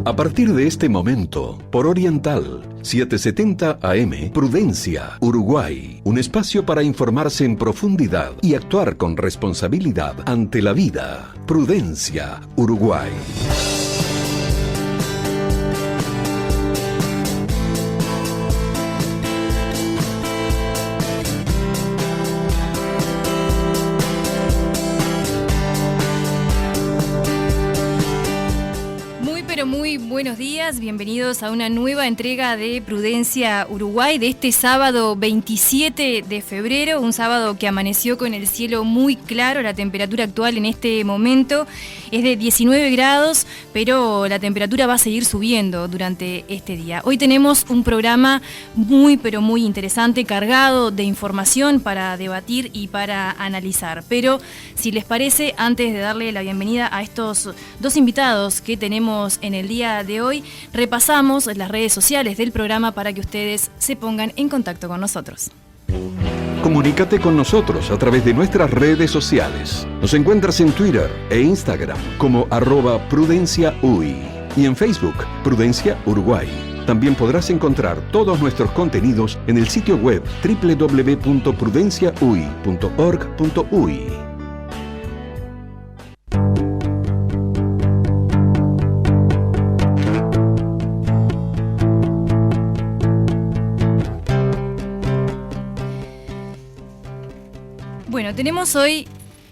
A partir de este momento, por Oriental 770 AM, Prudencia, Uruguay. Un espacio para informarse en profundidad y actuar con responsabilidad ante la vida. Prudencia, Uruguay. Muy buenos días, bienvenidos a una nueva entrega de Prudencia Uruguay de este sábado 27 de febrero, un sábado que amaneció con el cielo muy claro. La temperatura actual en este momento es de 19 grados, pero la temperatura va a seguir subiendo durante este día. Hoy tenemos un programa muy interesante, cargado de información para debatir y para analizar. Pero si les parece, antes de darle la bienvenida a estos dos invitados que tenemos en el día de hoy, repasamos las redes sociales del programa para que ustedes se pongan en contacto con nosotros. Comunícate con nosotros a través de nuestras redes sociales. Nos encuentras en Twitter e Instagram como @PrudenciaUY y en Facebook Prudencia Uruguay. También podrás encontrar todos nuestros contenidos en el sitio web www.prudenciauy.org.uy. Bueno, tenemos hoy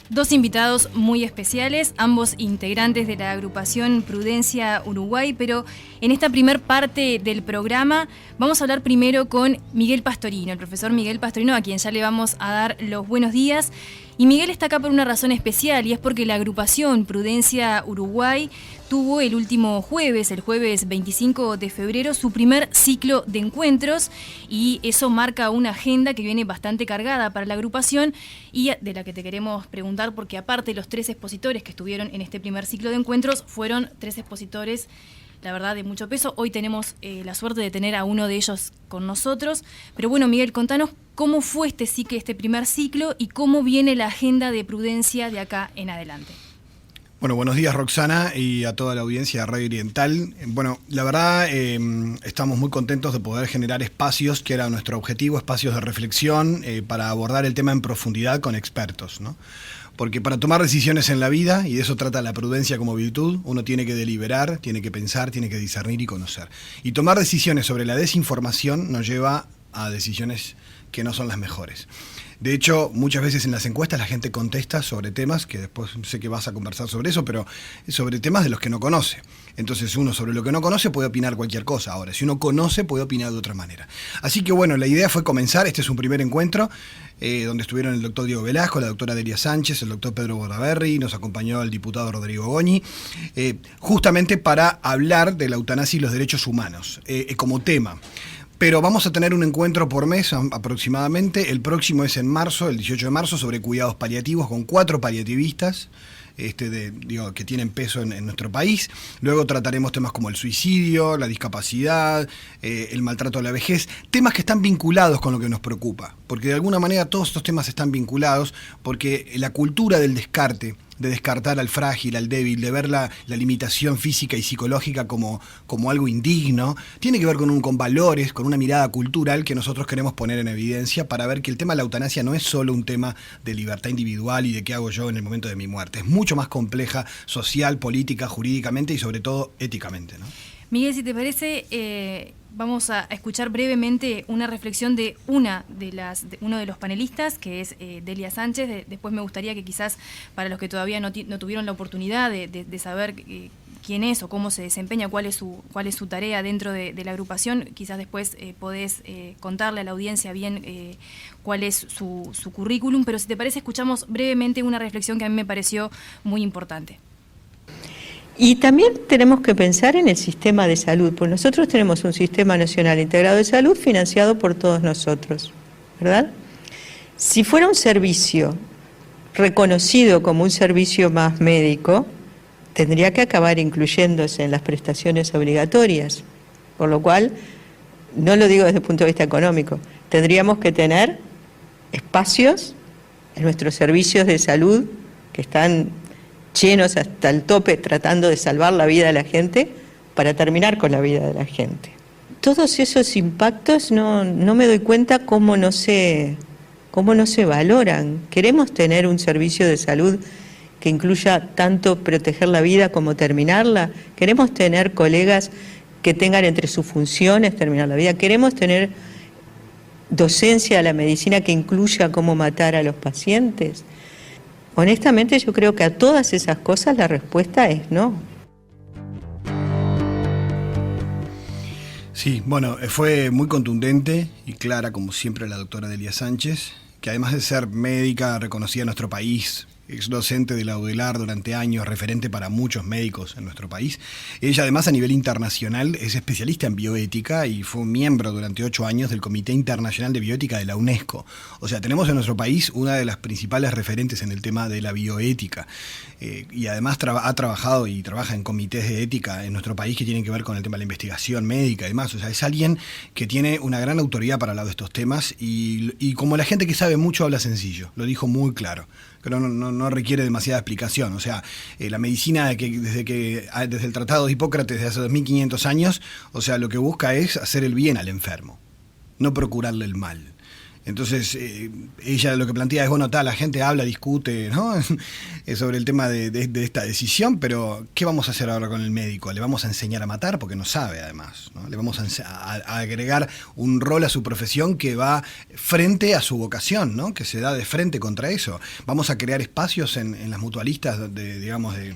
dos invitados muy especiales, ambos integrantes de la agrupación Prudencia Uruguay, pero en esta primer parte del programa vamos a hablar primero con Miguel Pastorino, el profesor Miguel Pastorino, a quien ya le vamos a dar los buenos días. Y Miguel está acá por una razón especial, y es porque la agrupación Prudencia Uruguay tuvo el último jueves, el jueves 25 de febrero, su primer ciclo de encuentros, y eso marca una agenda que viene bastante cargada para la agrupación y de la que te queremos preguntar, porque aparte los 3 expositores que estuvieron en este primer ciclo de encuentros fueron 3 expositores, la verdad, de mucho peso. Hoy tenemos la suerte de tener a uno de ellos con nosotros. Pero bueno, Miguel, contanos cómo fue este primer ciclo y cómo viene la agenda de Prudencia de acá en adelante. Bueno, buenos días, Roxana, y a toda la audiencia de Radio Oriental. Bueno, la verdad, estamos muy contentos de poder generar espacios, que era nuestro objetivo, espacios de reflexión para abordar el tema en profundidad con expertos, ¿no? Porque para tomar decisiones en la vida, y de eso trata la prudencia como virtud, uno tiene que deliberar, tiene que pensar, tiene que discernir y conocer. Y tomar decisiones sobre la desinformación nos lleva a decisiones que no son las mejores. De hecho, muchas veces en las encuestas la gente contesta sobre temas, que después sé que vas a conversar sobre eso, pero sobre temas de los que no conoce. Entonces uno sobre lo que no conoce puede opinar cualquier cosa. Ahora, si uno conoce, puede opinar de otra manera. Así que bueno, la idea fue comenzar. Este es un primer encuentro donde estuvieron el doctor Diego Velasco, la doctora Delia Sánchez, el doctor Pedro Bordaberry, nos acompañó el diputado Rodrigo Goñi, justamente para hablar de la eutanasia y los derechos humanos como tema. Pero vamos a tener un encuentro por mes aproximadamente. El próximo es en marzo, el 18 de marzo, sobre cuidados paliativos con 4 paliativistas que tienen peso en nuestro país. Luego trataremos temas como el suicidio, la discapacidad, el maltrato a la vejez, temas que están vinculados con lo que nos preocupa, porque de alguna manera todos estos temas están vinculados, porque la cultura del descarte, de descartar al frágil, al débil, de ver la limitación física y psicológica como algo indigno, tiene que ver con valores, con una mirada cultural que nosotros queremos poner en evidencia para ver que el tema de la eutanasia no es solo un tema de libertad individual y de qué hago yo en el momento de mi muerte. Es mucho más compleja, social, política, jurídicamente y sobre todo éticamente, ¿no? Miguel, si te parece, vamos a escuchar brevemente una reflexión de uno de los panelistas, que es Delia Sánchez. Después me gustaría que quizás para los que todavía no tuvieron la oportunidad de saber quién es o cómo se desempeña, cuál es su tarea dentro de la agrupación, quizás después podés contarle a la audiencia bien cuál es su currículum. Pero si te parece, escuchamos brevemente una reflexión que a mí me pareció muy importante. Y también tenemos que pensar en el sistema de salud, pues nosotros tenemos un sistema nacional integrado de salud financiado por todos nosotros, ¿verdad? Si fuera un servicio reconocido como un servicio más médico, tendría que acabar incluyéndose en las prestaciones obligatorias, por lo cual, no lo digo desde el punto de vista económico, tendríamos que tener espacios en nuestros servicios de salud que están llenos hasta el tope tratando de salvar la vida de la gente para terminar con la vida de la gente. Todos esos impactos no me doy cuenta cómo no se valoran. Queremos tener un servicio de salud que incluya tanto proteger la vida como terminarla. Queremos tener colegas que tengan entre sus funciones terminar la vida. Queremos tener docencia de la medicina que incluya cómo matar a los pacientes. Honestamente, yo creo que a todas esas cosas la respuesta es no. Sí, bueno, fue muy contundente y clara, como siempre, la doctora Delia Sánchez, que además de ser médica reconocida en nuestro país, ex docente de la UDELAR durante años, referente para muchos médicos en nuestro país. Ella además a nivel internacional es especialista en bioética y fue miembro durante 8 años del Comité Internacional de Bioética de la UNESCO. O sea, tenemos en nuestro país una de las principales referentes en el tema de la bioética. Y además ha trabajado y trabaja en comités de ética en nuestro país que tienen que ver con el tema de la investigación médica y demás. O sea, es alguien que tiene una gran autoridad para hablar de estos temas y como la gente que sabe mucho habla sencillo, lo dijo muy claro. Pero no requiere demasiada explicación. O sea, la medicina desde el Tratado de Hipócrates de hace 2500 años, o sea, lo que busca es hacer el bien al enfermo, no procurarle el mal. Entonces, ella lo que plantea es, bueno, la gente habla, discute, ¿no? sobre el tema de esta decisión, pero ¿qué vamos a hacer ahora con el médico? ¿Le vamos a enseñar a matar? Porque no sabe, además, ¿no? Le vamos a agregar un rol a su profesión que va frente a su vocación, ¿no? Que se da de frente contra eso. Vamos a crear espacios en las mutualistas de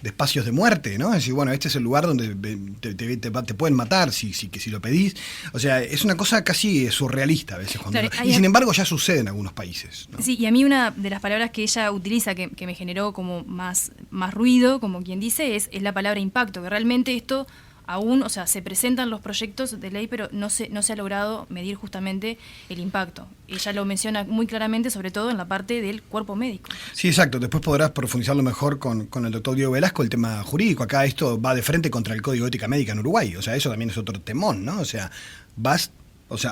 espacios de muerte, ¿no? Es decir, bueno, este es el lugar donde te pueden matar si lo pedís. O sea, es una cosa casi surrealista a veces. Y sin embargo ya sucede en algunos países, ¿no? Sí, y a mí una de las palabras que ella utiliza que me generó como más ruido, como quien dice, es la palabra impacto, que realmente esto aún, o sea, se presentan los proyectos de ley, pero no se ha logrado medir justamente el impacto. Ella lo menciona muy claramente, sobre todo en la parte del cuerpo médico. Sí, exacto. Después podrás profundizarlo mejor con el doctor Diego Velasco, el tema jurídico. Acá esto va de frente contra el Código de Ética Médica en Uruguay. O sea, eso también es otro temón, ¿no? O sea,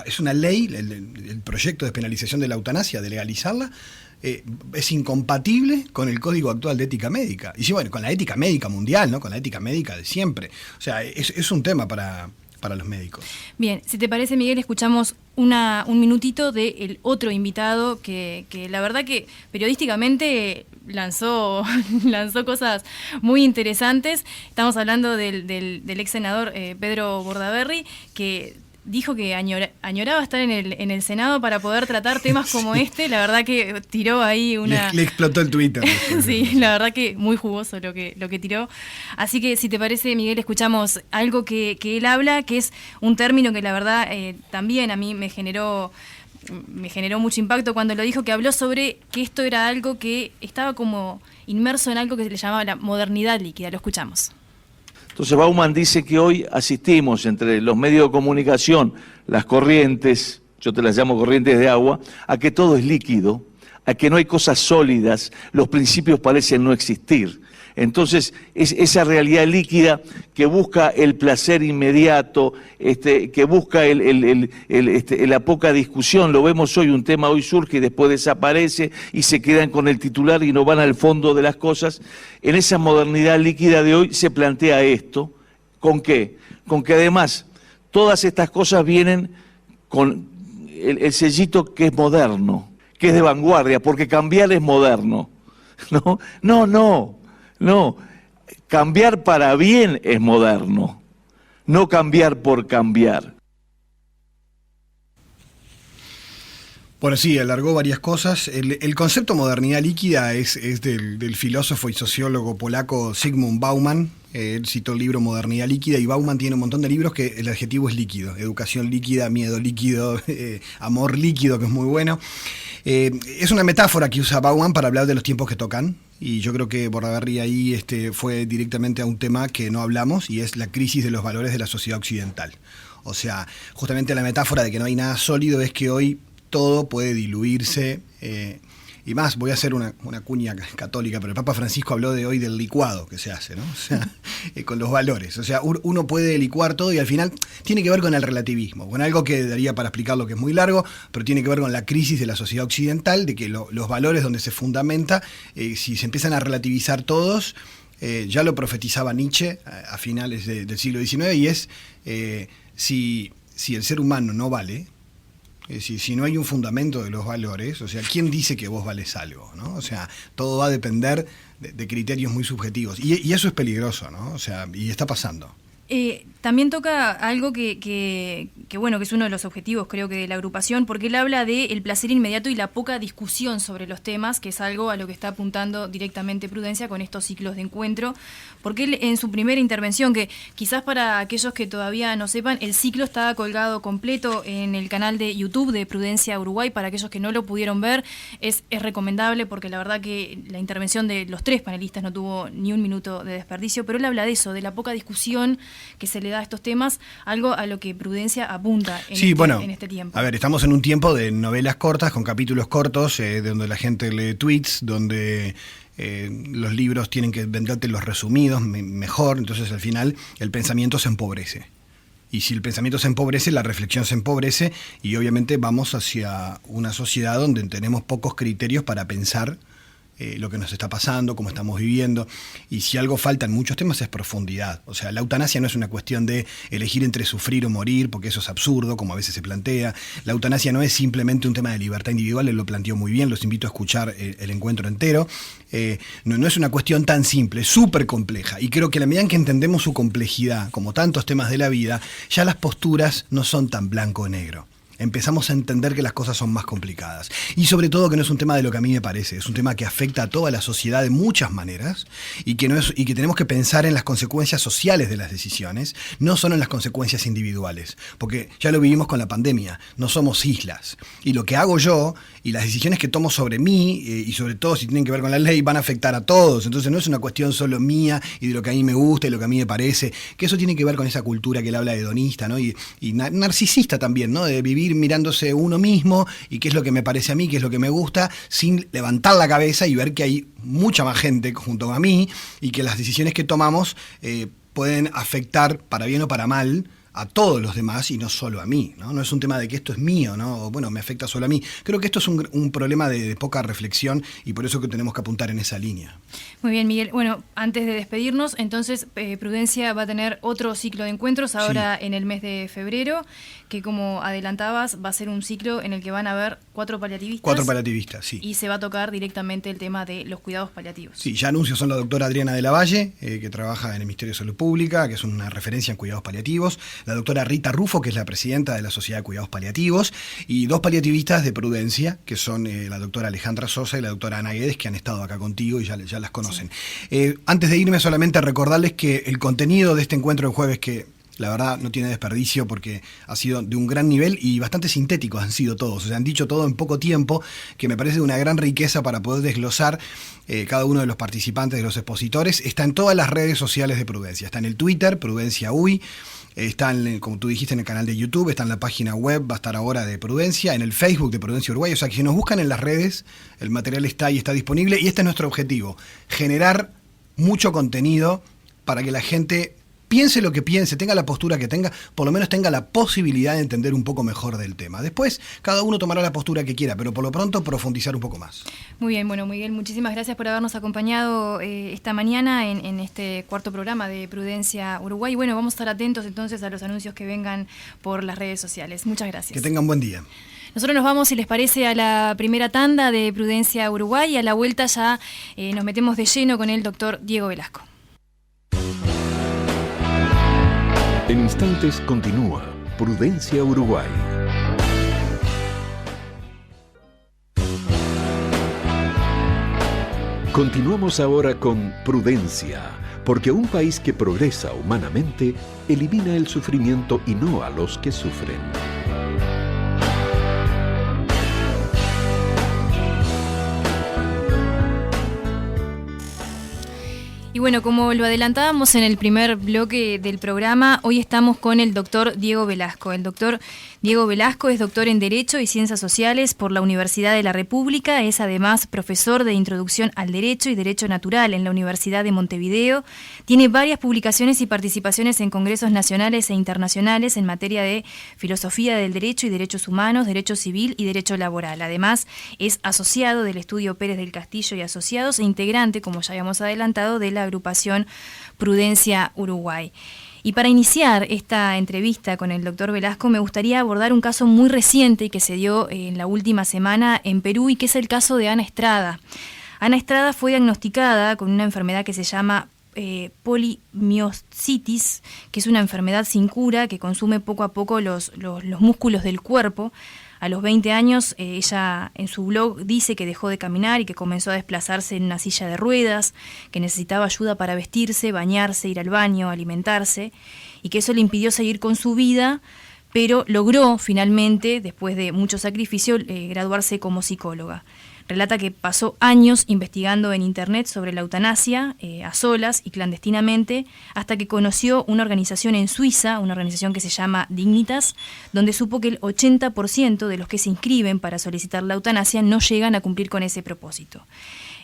es una ley, el proyecto de despenalización de la eutanasia, de legalizarla, es incompatible con el Código actual de Ética Médica. Y sí, bueno, con la ética médica mundial, ¿no? Con la ética médica de siempre. O sea, es un tema para los médicos. Bien, si te parece, Miguel, escuchamos un minutito del otro invitado que la verdad que periodísticamente lanzó cosas muy interesantes. Estamos hablando del ex senador Pedro Bordaberry, que dijo que añoraba estar en el Senado para poder tratar temas como este. La verdad que tiró ahí una... Le explotó el Twitter. Sí, la verdad que muy jugoso lo que tiró. Así que si te parece, Miguel, escuchamos algo que él habla, que es un término que la verdad también a mí me generó mucho impacto cuando lo dijo, que habló sobre que esto era algo que estaba como inmerso en algo que se le llamaba la modernidad líquida. Lo escuchamos. Entonces Bauman dice que hoy asistimos entre los medios de comunicación, las corrientes, yo te las llamo corrientes de agua, a que todo es líquido, a que no hay cosas sólidas, los principios parecen no existir. Entonces, es esa realidad líquida que busca el placer inmediato, que busca la poca discusión. Lo vemos hoy, un tema hoy surge y después desaparece y se quedan con el titular y no van al fondo de las cosas. En esa modernidad líquida de hoy se plantea esto. ¿Con qué? Con que además todas estas cosas vienen con el sellito que es moderno, que es de vanguardia, porque cambiar es moderno. No, cambiar para bien es moderno, no cambiar por cambiar. Bueno, sí, alargó varias cosas. El concepto modernidad líquida es del filósofo y sociólogo polaco Zygmunt Bauman. Él citó el libro Modernidad líquida y Bauman tiene un montón de libros que el adjetivo es líquido. Educación líquida, miedo líquido, amor líquido, que es muy bueno. Es una metáfora que usa Bauman para hablar de los tiempos que tocan. Y yo creo que Bordaberry ahí fue directamente a un tema que no hablamos y es la crisis de los valores de la sociedad occidental. O sea, justamente la metáfora de que no hay nada sólido es que hoy todo puede diluirse. Y más, voy a hacer una cuña católica, pero el Papa Francisco habló de hoy del licuado que se hace, ¿no? O sea, con los valores. O sea, uno puede licuar todo y al final tiene que ver con el relativismo, con algo que daría para explicarlo que es muy largo, pero tiene que ver con la crisis de la sociedad occidental, de que los valores donde se fundamenta, si se empiezan a relativizar todos, ya lo profetizaba Nietzsche a finales del siglo XIX, y es si el ser humano no vale, si no hay un fundamento de los valores, o sea, ¿quién dice que vos vales algo, ¿no? O sea, todo va a depender de criterios muy subjetivos, y eso es peligroso, ¿no? O sea, y está pasando. También toca algo que bueno, que es uno de los objetivos, creo que, de la agrupación, porque él habla del placer inmediato y la poca discusión sobre los temas, que es algo a lo que está apuntando directamente Prudencia con estos ciclos de encuentro, porque él, en su primera intervención, que quizás para aquellos que todavía no sepan, el ciclo está colgado completo en el canal de YouTube de Prudencia Uruguay. Para aquellos que no lo pudieron ver, es recomendable, porque la verdad que la intervención de los 3 panelistas no tuvo ni un minuto de desperdicio, pero él habla de eso, de la poca discusión que se le da a estos temas, algo a lo que Prudencia apunta en este tiempo. A ver, estamos en un tiempo de novelas cortas, con capítulos cortos, donde la gente lee tweets, donde los libros tienen que venderte los resumidos mejor, entonces al final el pensamiento se empobrece. Y si el pensamiento se empobrece, la reflexión se empobrece, y obviamente vamos hacia una sociedad donde tenemos pocos criterios para pensar lo que nos está pasando, cómo estamos viviendo, y si algo falta en muchos temas es profundidad. O sea, la eutanasia no es una cuestión de elegir entre sufrir o morir, porque eso es absurdo, como a veces se plantea. La eutanasia no es simplemente un tema de libertad individual, él lo planteó muy bien, los invito a escuchar el encuentro entero. No es una cuestión tan simple, es súper compleja, y creo que a la medida en que entendemos su complejidad, como tantos temas de la vida, ya las posturas no son tan blanco o negro. Empezamos a entender que las cosas son más complicadas. Y sobre todo que no es un tema de lo que a mí me parece, es un tema que afecta a toda la sociedad de muchas maneras, y que tenemos que pensar en las consecuencias sociales de las decisiones, no solo en las consecuencias individuales. Porque ya lo vivimos con la pandemia, no somos islas. Y lo que hago yo, y las decisiones que tomo sobre mí, y sobre todo si tienen que ver con la ley, van a afectar a todos. Entonces no es una cuestión solo mía y de lo que a mí me gusta y lo que a mí me parece, que eso tiene que ver con esa cultura que él habla hedonista, ¿no? Y narcisista también, ¿no? De vivir mirándose uno mismo y qué es lo que me parece a mí, qué es lo que me gusta, sin levantar la cabeza y ver que hay mucha más gente junto a mí, y que las decisiones que tomamos pueden afectar para bien o para mal a todos los demás y no solo a mí, ¿no? No es un tema de que esto es mío, ¿no? O, bueno, me afecta solo a mí. Creo que esto es un problema de poca reflexión, y por eso que tenemos que apuntar en esa línea. Muy bien, Miguel. Bueno, antes de despedirnos, entonces Prudencia va a tener otro ciclo de encuentros ahora en el mes de febrero, que, como adelantabas, va a ser un ciclo en el que van a haber 4 paliativistas. 4 paliativistas, sí. Y se va a tocar directamente el tema de los cuidados paliativos. Sí, ya anuncios son la doctora Adriana de la Valle, que trabaja en el Ministerio de Salud Pública, que es una referencia en cuidados paliativos, la doctora Rita Rufo, que es la presidenta de la Sociedad de Cuidados Paliativos, y 2 paliativistas de Prudencia, que son la doctora Alejandra Sosa y la doctora Ana Guedes, que han estado acá contigo y ya las conocen. Sí. Antes de irme, solamente recordarles que el contenido de este encuentro del jueves, que la verdad no tiene desperdicio porque ha sido de un gran nivel y bastante sintéticos han sido todos, o sea, han dicho todo en poco tiempo, que me parece de una gran riqueza para poder desglosar cada uno de los participantes, de los expositores. Está en todas las redes sociales de Prudencia, está en el Twitter, Prudencia UI, está, como tú dijiste, en el canal de YouTube, está en la página web, va a estar ahora, de Prudencia, en el Facebook de Prudencia Uruguay. O sea, que si nos buscan en las redes, el material está ahí, está disponible, y este es nuestro objetivo: generar mucho contenido para que la gente piense lo que piense, tenga la postura que tenga, por lo menos tenga la posibilidad de entender un poco mejor del tema. Después, cada uno tomará la postura que quiera, pero por lo pronto profundizar un poco más. Muy bien, bueno, Miguel, muchísimas gracias por habernos acompañado esta mañana en este cuarto programa de Prudencia Uruguay. Bueno, vamos a estar atentos entonces a los anuncios que vengan por las redes sociales. Muchas gracias. Que tengan buen día. Nosotros nos vamos, si les parece, a la primera tanda de Prudencia Uruguay, y a la vuelta ya nos metemos de lleno con el doctor Diego Velasco. En instantes continúa Prudencia Uruguay. Continuamos ahora con Prudencia, porque un país que progresa humanamente elimina el sufrimiento y no a los que sufren. Y bueno, como lo adelantábamos en el primer bloque del programa, hoy estamos con el doctor Diego Velasco. El doctor Diego Velasco es doctor en Derecho y Ciencias Sociales por la Universidad de la República. Es además profesor de Introducción al Derecho y Derecho Natural en la Universidad de Montevideo. Tiene varias publicaciones y participaciones en congresos nacionales e internacionales en materia de filosofía del derecho y derechos humanos, derecho civil y derecho laboral. Además, es asociado del Estudio Pérez del Castillo y Asociados e integrante, como ya habíamos adelantado, de la agrupación Prudencia Uruguay. Y para iniciar esta entrevista con el doctor Velasco, me gustaría abordar un caso muy reciente que se dio en la última semana en Perú y que es el caso de Ana Estrada. Ana Estrada fue diagnosticada con una enfermedad que se llama polimiositis, que es una enfermedad sin cura que consume poco a poco los músculos del cuerpo. A los 20 años, ella en su blog dice que dejó de caminar y que comenzó a desplazarse en una silla de ruedas, que necesitaba ayuda para vestirse, bañarse, ir al baño, alimentarse, y que eso le impidió seguir con su vida, pero logró finalmente, después de mucho sacrificio, graduarse como psicóloga. Relata que pasó años investigando en internet sobre la eutanasia, a solas y clandestinamente, hasta que conoció una organización en Suiza, una organización que se llama Dignitas, donde supo que el 80% de los que se inscriben para solicitar la eutanasia no llegan a cumplir con ese propósito.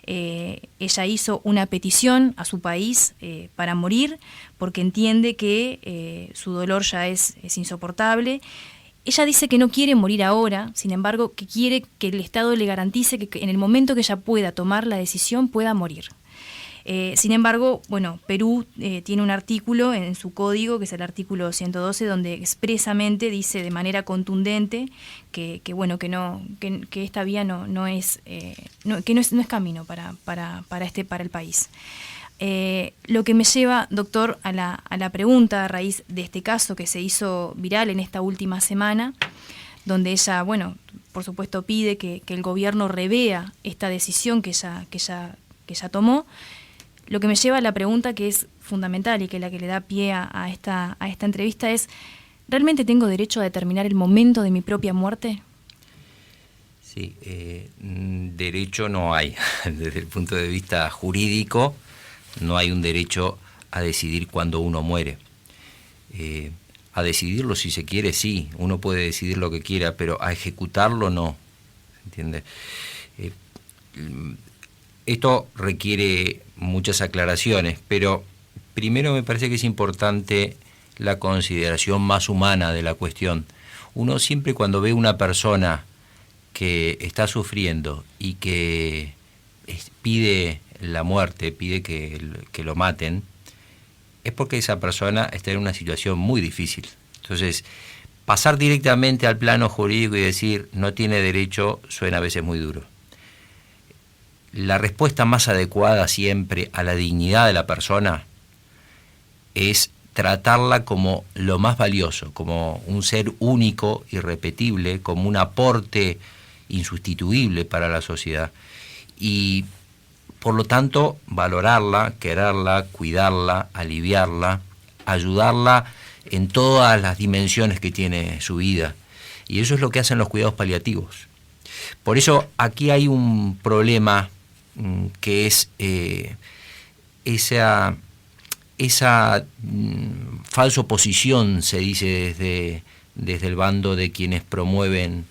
Ella hizo una petición a su país para morir, porque entiende que su dolor ya es insoportable. Ella dice que no quiere morir ahora, sin embargo, que quiere que el Estado le garantice que en el momento que ella pueda tomar la decisión, pueda morir. Sin embargo, bueno, Perú tiene un artículo en su código, que es el artículo 112, donde expresamente dice de manera contundente que esta vía no es camino para el país. Lo que me lleva, doctor, a la pregunta a raíz de este caso que se hizo viral en esta última semana, donde ella, por supuesto pide que el gobierno revea esta decisión que ella tomó. Lo que me lleva a la pregunta que es fundamental y que es la que le da pie a esta entrevista es: ¿realmente tengo derecho a determinar el momento de mi propia muerte? Sí, derecho no hay. Desde el punto de vista jurídico, no hay un derecho a decidir cuándo uno muere. A decidirlo, si se quiere, sí, uno puede decidir lo que quiera, pero a ejecutarlo no, ¿entiende? Esto requiere muchas aclaraciones, pero primero me parece que es importante la consideración más humana de la cuestión. Uno siempre, cuando ve una persona que está sufriendo y que pide la muerte, pide que lo maten, es porque esa persona está en una situación muy difícil. Entonces, pasar directamente al plano jurídico y decir no tiene derecho suena a veces muy duro. La respuesta más adecuada siempre a la dignidad de la persona es tratarla como lo más valioso, como un ser único, irrepetible, como un aporte insustituible para la sociedad. Y por lo tanto, valorarla, quererla, cuidarla, aliviarla, ayudarla en todas las dimensiones que tiene su vida. Y eso es lo que hacen los cuidados paliativos. Por eso aquí hay un problema que es esa falsa oposición, se dice desde el bando de quienes promueven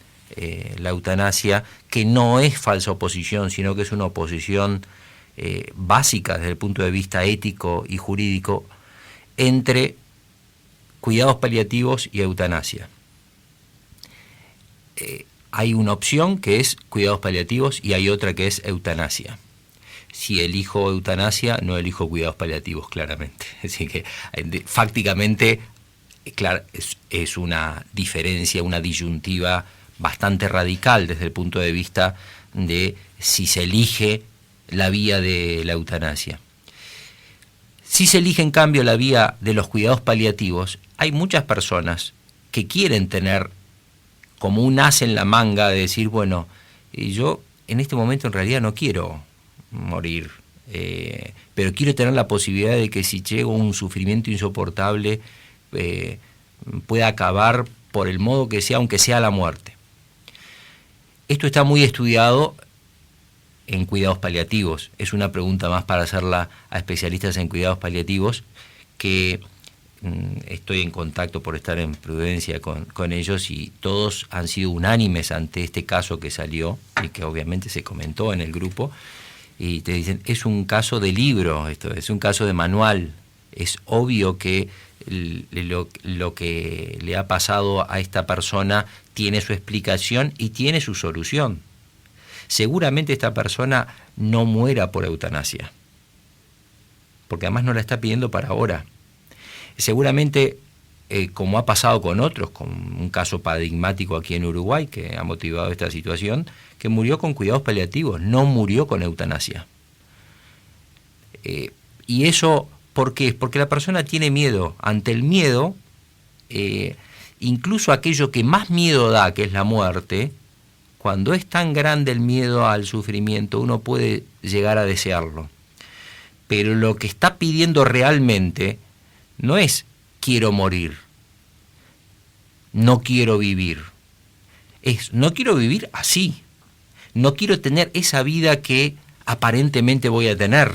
la eutanasia, que no es falsa oposición, sino que es una oposición básica desde el punto de vista ético y jurídico entre cuidados paliativos y eutanasia. Hay una opción que es cuidados paliativos y hay otra que es eutanasia. Si elijo eutanasia, no elijo cuidados paliativos, claramente. Así que fácticamente, claro, es una diferencia, una disyuntiva bastante radical desde el punto de vista de si se elige la vía de la eutanasia. Si se elige en cambio la vía de los cuidados paliativos, hay muchas personas que quieren tener como un as en la manga de decir, bueno, yo en este momento en realidad no quiero morir, pero quiero tener la posibilidad de que si llego a un sufrimiento insoportable pueda acabar por el modo que sea, aunque sea la muerte. Esto está muy estudiado en cuidados paliativos. Es una pregunta más para hacerla a especialistas en cuidados paliativos, que estoy en contacto por estar en Prudencia con ellos, y todos han sido unánimes ante este caso que salió y que obviamente se comentó en el grupo, y te dicen, es un caso de libro, esto es un caso de manual. Es obvio que lo que le ha pasado a esta persona tiene su explicación y tiene su solución. Seguramente esta persona no muera por eutanasia. porque además no la está pidiendo para ahora. Seguramente, como ha pasado con otros, con un caso paradigmático aquí en Uruguay que ha motivado esta situación, que murió con cuidados paliativos, no murió con eutanasia. Y eso, ¿por qué? Porque la persona tiene miedo. Ante el miedo, incluso aquello que más miedo da, que es la muerte, cuando es tan grande el miedo al sufrimiento, uno puede llegar a desearlo. Pero lo que está pidiendo realmente no es quiero morir, no quiero vivir. Es no quiero vivir así, no quiero tener esa vida que aparentemente voy a tener.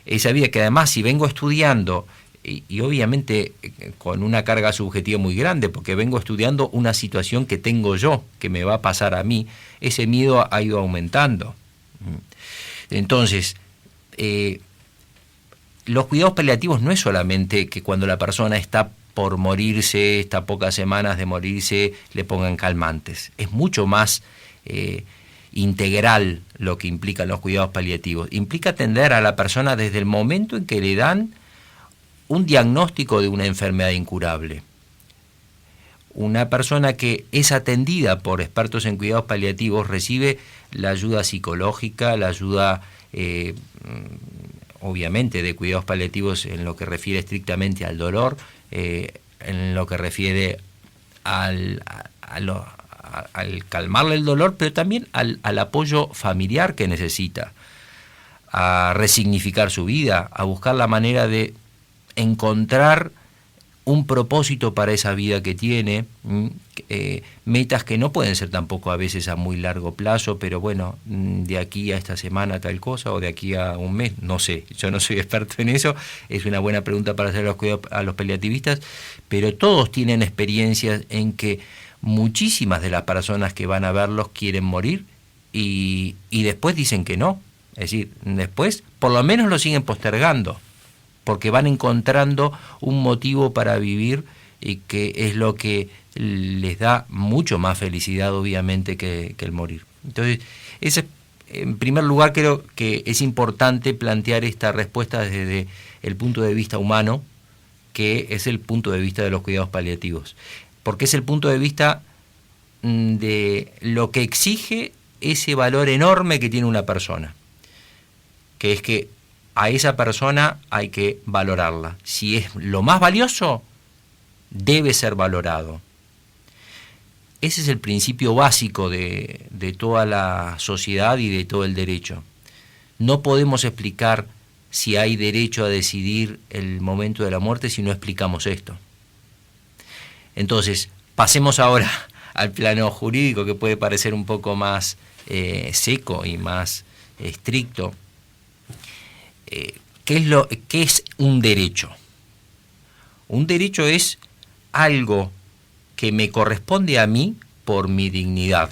Esa vida que además, si vengo estudiando, y obviamente con una carga subjetiva muy grande, porque vengo estudiando una situación que tengo yo, que me va a pasar a mí, ese miedo ha ido aumentando. Entonces, los cuidados paliativos no es solamente que cuando la persona está por morirse, está a pocas semanas de morirse, le pongan calmantes. Es mucho más integral lo que implican los cuidados paliativos. Implica atender a la persona desde el momento en que le dan un diagnóstico de una enfermedad incurable. Una persona que es atendida por expertos en cuidados paliativos recibe la ayuda psicológica, la ayuda obviamente de cuidados paliativos en lo que refiere estrictamente al dolor, en lo que refiere al calmarle el dolor, pero también al apoyo familiar que necesita, a resignificar su vida, a buscar la manera de encontrar un propósito para esa vida que tiene, metas que no pueden ser tampoco a veces a muy largo plazo, pero bueno, de aquí a esta semana tal cosa, o de aquí a un mes, no sé, yo no soy experto en eso, es una buena pregunta para hacer a los paliativistas, pero todos tienen experiencias en que muchísimas de las personas que van a verlos quieren morir y después dicen que no, es decir, después por lo menos lo siguen postergando, porque van encontrando un motivo para vivir y que es lo que les da mucho más felicidad, obviamente, que el morir. Entonces, en primer lugar, creo que es importante plantear esta respuesta desde el punto de vista humano, que es el punto de vista de los cuidados paliativos, porque es el punto de vista de lo que exige ese valor enorme que tiene una persona, que es que a esa persona hay que valorarla. Si es lo más valioso, debe ser valorado. Ese es el principio básico de toda la sociedad y de todo el derecho. No podemos explicar si hay derecho a decidir el momento de la muerte si no explicamos esto. Entonces, pasemos ahora al plano jurídico, que puede parecer un poco más seco y más estricto. ¿Qué es un derecho? Un derecho es algo que me corresponde a mí por mi dignidad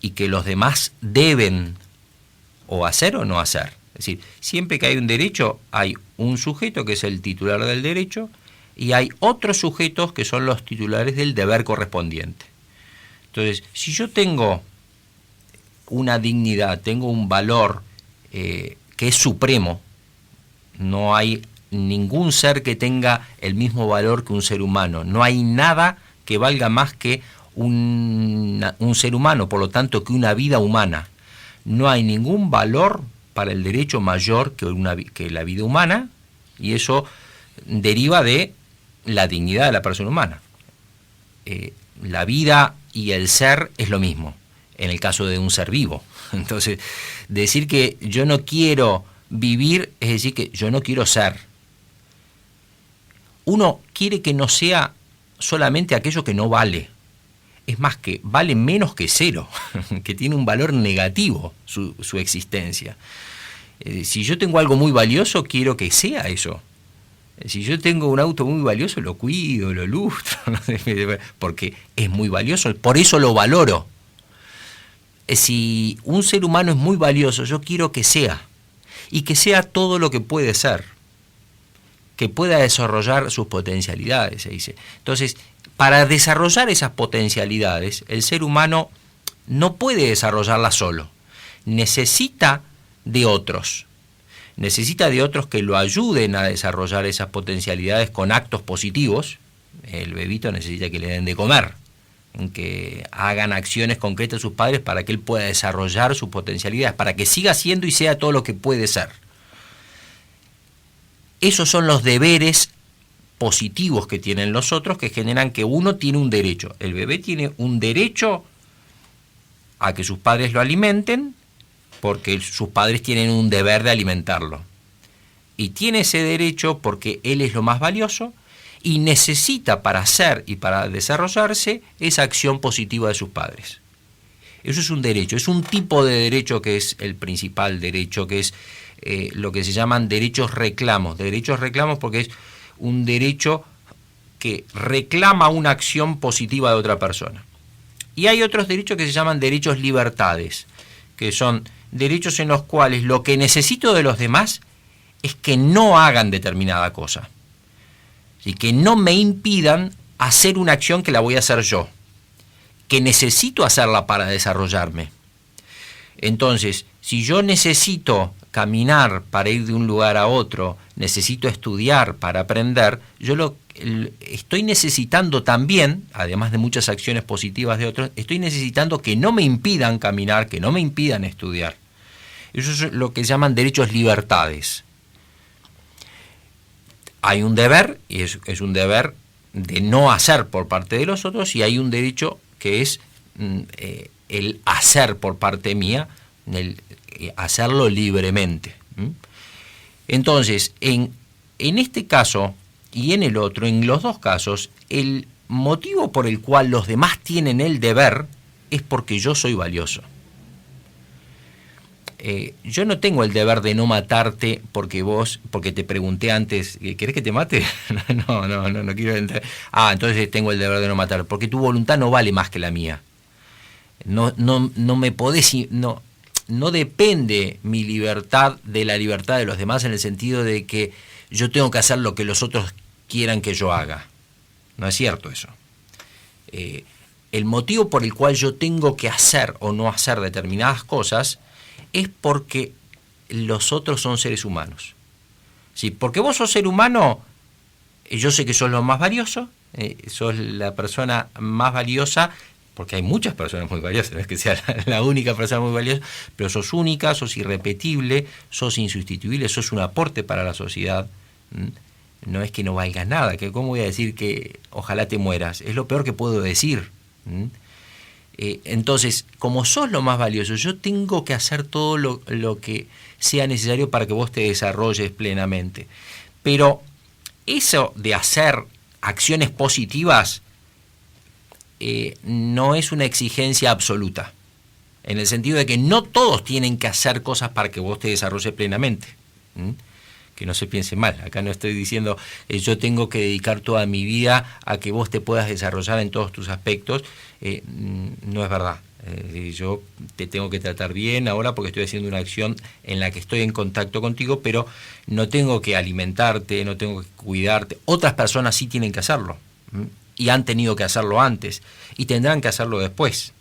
y que los demás deben o hacer o no hacer. Es decir, siempre que hay un derecho hay un sujeto que es el titular del derecho y hay otros sujetos que son los titulares del deber correspondiente. Entonces, si yo tengo una dignidad, tengo un valor que es supremo, no hay ningún ser que tenga el mismo valor que un ser humano, no hay nada que valga más que un ser humano, por lo tanto que una vida humana, no hay ningún valor para el derecho mayor que la vida humana, y eso deriva de la dignidad de la persona humana. La vida y el ser es lo mismo, en el caso de un ser vivo. Entonces, decir que yo no quiero vivir es decir que yo no quiero ser. Uno quiere que no sea solamente aquello que no vale. Es más, que vale menos que cero, que tiene un valor negativo su existencia. Si yo tengo algo muy valioso, quiero que sea eso. Si yo tengo un auto muy valioso, lo cuido, lo lustro, porque es muy valioso, por eso lo valoro. Si un ser humano es muy valioso, yo quiero que sea, y que sea todo lo que puede ser, que pueda desarrollar sus potencialidades, se dice. Entonces, para desarrollar esas potencialidades, el ser humano no puede desarrollarlas solo, necesita de otros, necesita de otros que lo ayuden a desarrollar esas potencialidades con actos positivos. El bebito necesita que le den de comer, que hagan acciones concretas a sus padres para que él pueda desarrollar sus potencialidades, para que siga siendo y sea todo lo que puede ser. Esos son los deberes positivos que tienen los otros, que generan que uno tiene un derecho. El bebé tiene un derecho a que sus padres lo alimenten, porque sus padres tienen un deber de alimentarlo. Y tiene ese derecho porque él es lo más valioso y necesita para ser y para desarrollarse esa acción positiva de sus padres. Eso es un derecho, es un tipo de derecho que es el principal derecho, que es lo que se llaman derechos reclamos. Derechos reclamos porque es un derecho que reclama una acción positiva de otra persona. Y hay otros derechos que se llaman derechos libertades, que son derechos en los cuales lo que necesito de los demás es que no hagan determinada cosa, y que no me impidan hacer una acción que la voy a hacer yo, que necesito hacerla para desarrollarme. Entonces, si yo necesito caminar para ir de un lugar a otro, necesito estudiar para aprender, yo estoy necesitando también, además de muchas acciones positivas de otros, estoy necesitando que no me impidan caminar, que no me impidan estudiar. Eso es lo que llaman derechos libertades. Hay un deber, y es un deber de no hacer por parte de los otros, y hay un derecho que es el hacer por parte mía, el hacerlo libremente. Entonces, en este caso y en el otro, en los dos casos, el motivo por el cual los demás tienen el deber es porque yo soy valioso. Yo no tengo el deber de no matarte porque te pregunté antes, ¿querés que te mate? No quiero entrar. Entonces tengo el deber de no matar, porque tu voluntad no vale más que la mía. No me podés, no depende mi libertad de la libertad de los demás, en el sentido de que yo tengo que hacer lo que los otros quieran que yo haga. No es cierto eso. El motivo por el cual yo tengo que hacer o no hacer determinadas cosas es porque los otros son seres humanos. Sí, porque vos sos ser humano, yo sé que sos lo más valioso, sos la persona más valiosa, porque hay muchas personas muy valiosas, no es que sea la única persona muy valiosa, pero sos única, sos irrepetible, sos insustituible, sos un aporte para la sociedad. No es que no valgas nada, que cómo voy a decir que ojalá te mueras, es lo peor que puedo decir. Entonces, como sos lo más valioso, yo tengo que hacer todo lo que sea necesario para que vos te desarrolles plenamente. Pero eso de hacer acciones positivas no es una exigencia absoluta, en el sentido de que no todos tienen que hacer cosas para que vos te desarrolles plenamente. Que no se piense mal, acá no estoy diciendo yo tengo que dedicar toda mi vida a que vos te puedas desarrollar en todos tus aspectos. No es verdad. Yo te tengo que tratar bien ahora porque estoy haciendo una acción en la que estoy en contacto contigo, pero no tengo que alimentarte, no tengo que cuidarte. Otras personas sí tienen que hacerlo, y han tenido que hacerlo antes y tendrán que hacerlo después.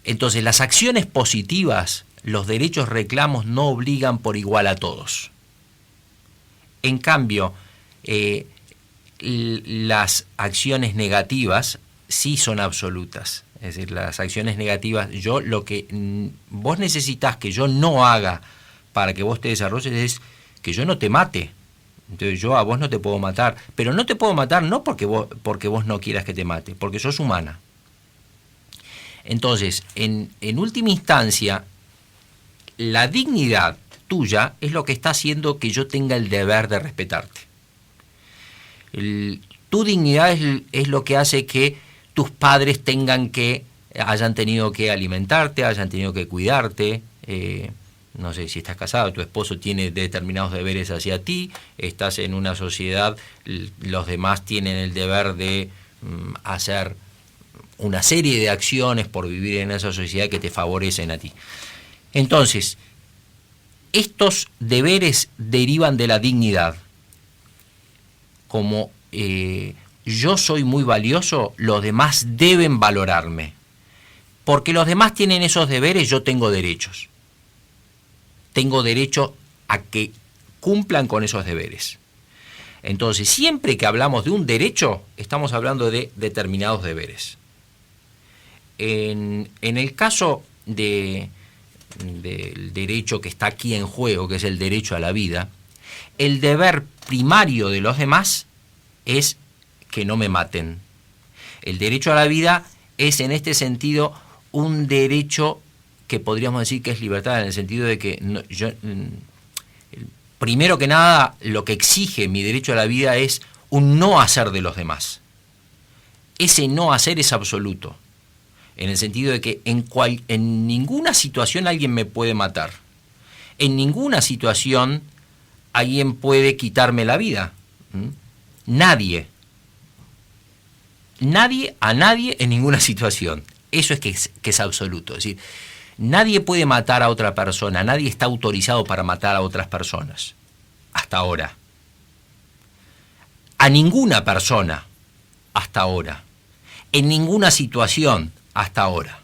Entonces, las acciones positivas, los derechos reclamos no obligan por igual a todos. En cambio, las acciones negativas sí son absolutas. Es decir, las acciones negativas, lo que vos necesitas que yo no haga para que vos te desarrolles es que yo no te mate. Entonces yo a vos no te puedo matar, pero no te puedo matar no porque vos no quieras que te mate, porque sos humana. Entonces, en última instancia, la dignidad tuya es lo que está haciendo que yo tenga el deber de respetarte. Tu dignidad es lo que hace que tus padres hayan tenido que alimentarte, hayan tenido que cuidarte. No sé, si estás casado, tu esposo tiene determinados deberes hacia ti, estás en una sociedad, los demás tienen el deber de hacer una serie de acciones por vivir en esa sociedad que te favorecen a ti. Entonces, estos deberes derivan de la dignidad. Como yo soy muy valioso, los demás deben valorarme. Porque los demás tienen esos deberes, yo tengo derechos. tengo derecho a que cumplan con esos deberes. Entonces, siempre que hablamos de un derecho, estamos hablando de determinados deberes. En el caso del derecho que está aquí en juego, que es el derecho a la vida, el deber primario de los demás es que no me maten. El derecho a la vida es, en este sentido, un derecho que podríamos decir que es libertad, en el sentido de que primero que nada, lo que exige mi derecho a la vida es un no hacer de los demás. Ese no hacer es absoluto, en el sentido de que en ninguna situación alguien me puede matar. En ninguna situación alguien puede quitarme la vida. Nadie. Nadie a nadie en ninguna situación. Eso es que es absoluto. Es decir, nadie puede matar a otra persona, nadie está autorizado para matar a otras personas, hasta ahora. A ninguna persona, hasta ahora. En ninguna situación, hasta ahora.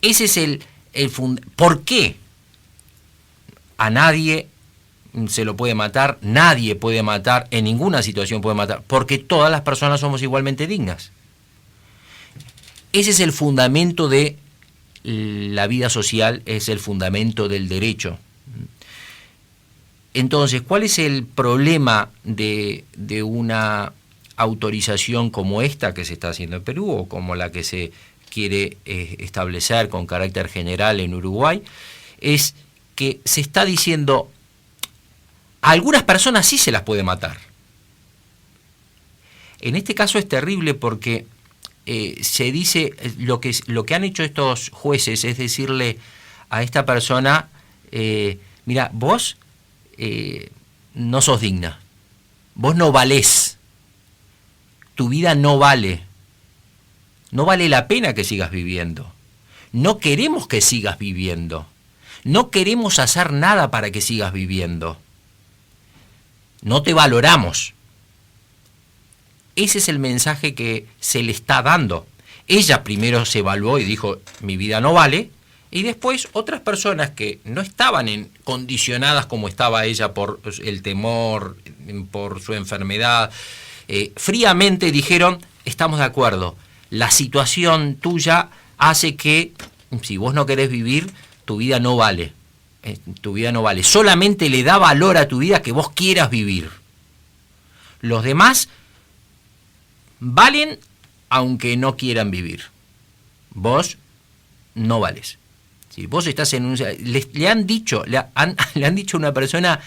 Ese es ¿por qué a nadie se lo puede matar? Nadie puede matar, en ninguna situación puede matar, porque todas las personas somos igualmente dignas. Ese es el fundamento de la vida social, es el fundamento del derecho. Entonces, ¿cuál es el problema de una autorización como esta que se está haciendo en Perú, o como la que se quiere establecer con carácter general en Uruguay? Es que se está diciendo, a algunas personas sí se las puede matar. En este caso es terrible porque se dice, lo que han hecho estos jueces es decirle a esta persona, mira, vos no sos digna, vos no valés, tu vida no vale la pena que sigas viviendo, no queremos que sigas viviendo, no queremos hacer nada para que sigas viviendo, no te valoramos. Ese es el mensaje que se le está dando. Ella primero se evaluó y dijo, mi vida no vale, y después otras personas que no estaban condicionadas como estaba ella por el temor, por su enfermedad, fríamente dijeron, estamos de acuerdo, la situación tuya hace que, si vos no querés vivir, tu vida no vale. Tu vida no vale. Solamente le da valor a tu vida que vos quieras vivir. Los demás valen aunque no quieran vivir. Vos no vales. Si vos estás en un... Le han dicho a una persona,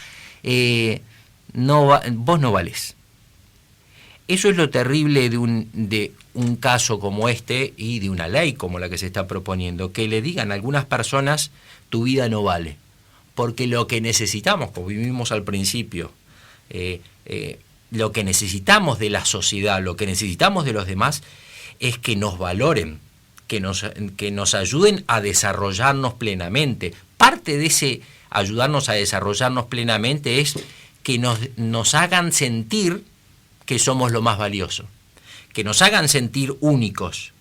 vos no valés. Eso es lo terrible de un caso como este y de una ley como la que se está proponiendo, que le digan a algunas personas, tu vida no vale. Porque lo que necesitamos, como vivimos al principio, lo que necesitamos de la sociedad, lo que necesitamos de los demás, es que nos valoren, que nos ayuden a desarrollarnos plenamente. Parte de ese ayudarnos a desarrollarnos plenamente es que nos hagan sentir que somos lo más valioso, que nos hagan sentir únicos,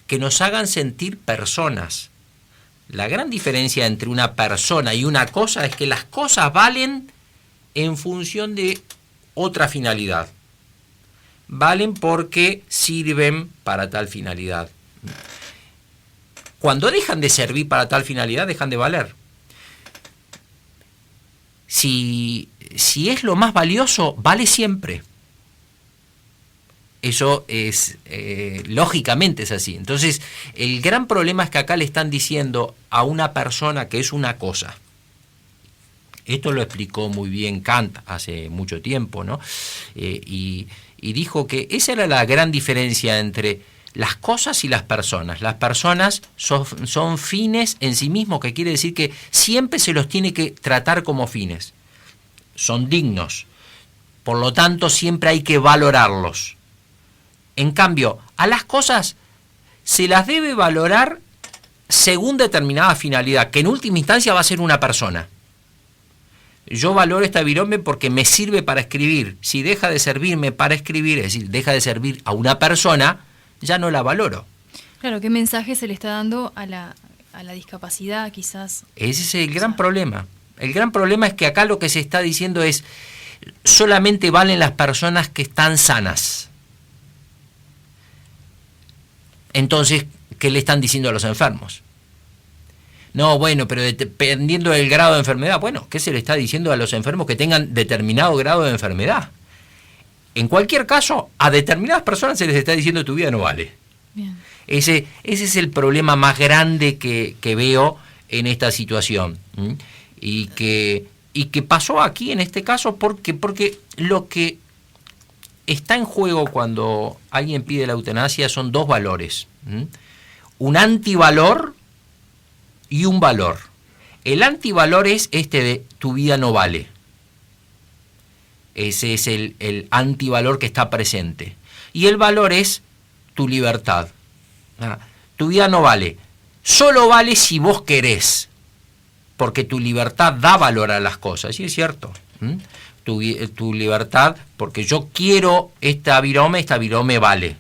que nos hagan sentir personas. La gran diferencia entre una persona y una cosa es que las cosas valen en función de otra finalidad. Valen porque sirven para tal finalidad. Cuando dejan de servir para tal finalidad, dejan de valer. Si es lo más valioso, vale siempre. Eso es, lógicamente es así. Entonces, el gran problema es que acá le están diciendo a una persona que es una cosa. Esto lo explicó muy bien Kant hace mucho tiempo, ¿no? Y dijo que esa era la gran diferencia entre las cosas y las personas. Las personas son fines en sí mismos, que quiere decir que siempre se los tiene que tratar como fines. Son dignos. Por lo tanto, siempre hay que valorarlos. En cambio, a las cosas se las debe valorar según determinada finalidad, que en última instancia va a ser una persona. Yo valoro esta virome porque me sirve para escribir. Si deja de servirme para escribir, es decir, deja de servir a una persona, ya no la valoro. Claro, ¿qué mensaje se le está dando a a la discapacidad, quizás. Ese es el gran problema. El gran problema es que acá lo que se está diciendo es solamente valen las personas que están sanas. Entonces, ¿qué le están diciendo a los enfermos? No, bueno, pero dependiendo del grado de enfermedad, bueno, ¿qué se le está diciendo a los enfermos que tengan determinado grado de enfermedad? En cualquier caso, a determinadas personas se les está diciendo tu vida no vale. Bien. Ese es el problema más grande que veo en esta situación. ¿Mm? Y que pasó aquí en este caso porque lo que está en juego cuando alguien pide la eutanasia son dos valores. ¿Mm? Un antivalor y un valor. El antivalor es de tu vida no vale. Ese es el antivalor que está presente. Y el valor es tu libertad. Tu vida no vale. Solo vale si vos querés. Porque tu libertad da valor a las cosas. Sí, es cierto. Tu libertad, porque yo quiero esta virome vale.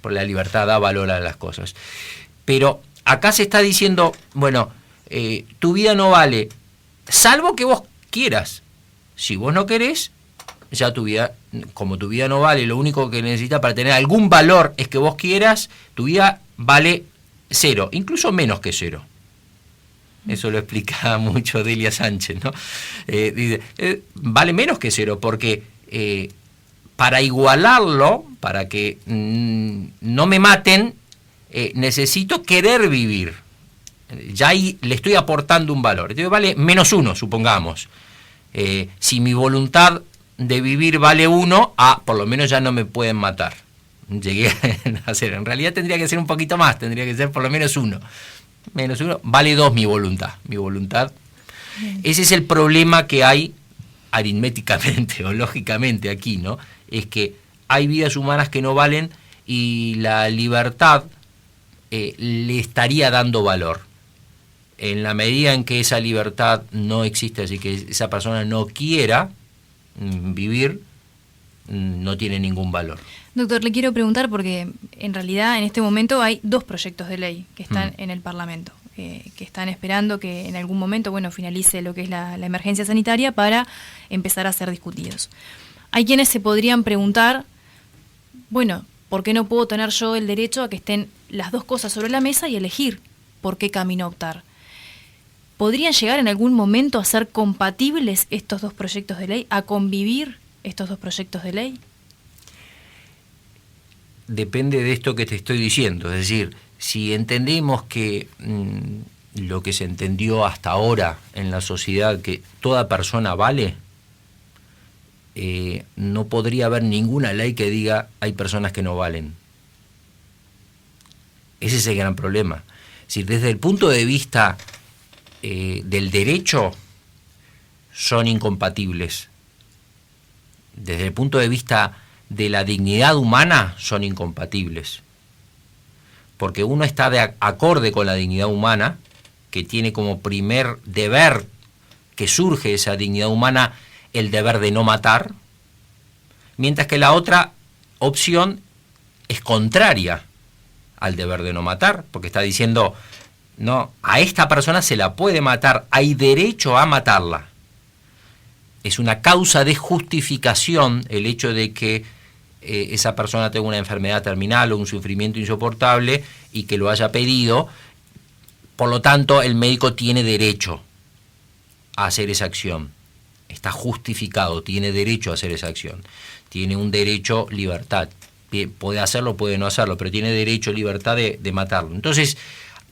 Porque la libertad da valor a las cosas. Pero acá se está diciendo, bueno, tu vida no vale, salvo que vos quieras. Si vos no querés, ya tu vida, como tu vida no vale, lo único que necesitas para tener algún valor es que vos quieras, tu vida vale 0, incluso menos que 0. Eso lo explica mucho Delia Sánchez, ¿no? Dice, vale menos que 0, porque para igualarlo, para que no me maten, necesito querer vivir. Ya ahí le estoy aportando un valor. Entonces vale -1, supongamos. Si mi voluntad de vivir vale 1, por lo menos ya no me pueden matar. Llegué a hacer. En realidad tendría que ser un poquito más, tendría que ser por lo menos 1. -1, vale 2 mi voluntad. Mi voluntad. Ese es el problema que hay aritméticamente o lógicamente aquí, ¿no? Es que hay vidas humanas que no valen y la libertad le estaría dando valor. En la medida en que esa libertad no existe, así que esa persona no quiera vivir, no tiene ningún valor. Doctor, le quiero preguntar porque en realidad en este momento hay 2 proyectos de ley que están en el Parlamento, que están esperando que en algún momento, finalice lo que es la emergencia sanitaria para empezar a ser discutidos. Hay quienes se podrían preguntar, ¿por qué no puedo tener yo el derecho a que estén las 2 cosas sobre la mesa y elegir por qué camino optar? ¿Podrían llegar en algún momento a ser compatibles estos 2 proyectos de ley, a convivir estos 2 proyectos de ley? Depende de esto que te estoy diciendo, es decir, si entendemos que lo que se entendió hasta ahora en la sociedad, que toda persona vale, no podría haber ninguna ley que diga hay personas que no valen. Ese es el gran problema. Es decir, desde el punto de vista del derecho, son incompatibles. Desde el punto de vista de la dignidad humana, son incompatibles. Porque uno está de acorde con la dignidad humana, que tiene como primer deber que surge esa dignidad humana, el deber de no matar, mientras que la otra opción es contraria al deber de no matar, porque está diciendo, no, a esta persona se la puede matar, hay derecho a matarla. Es una causa de justificación el hecho de que esa persona tenga una enfermedad terminal o un sufrimiento insoportable y que lo haya pedido. Por lo tanto, el médico tiene derecho a hacer esa acción. Está justificado, tiene derecho a hacer esa acción. Tiene un derecho, libertad. Puede hacerlo, puede no hacerlo, pero tiene derecho, libertad de matarlo. Entonces,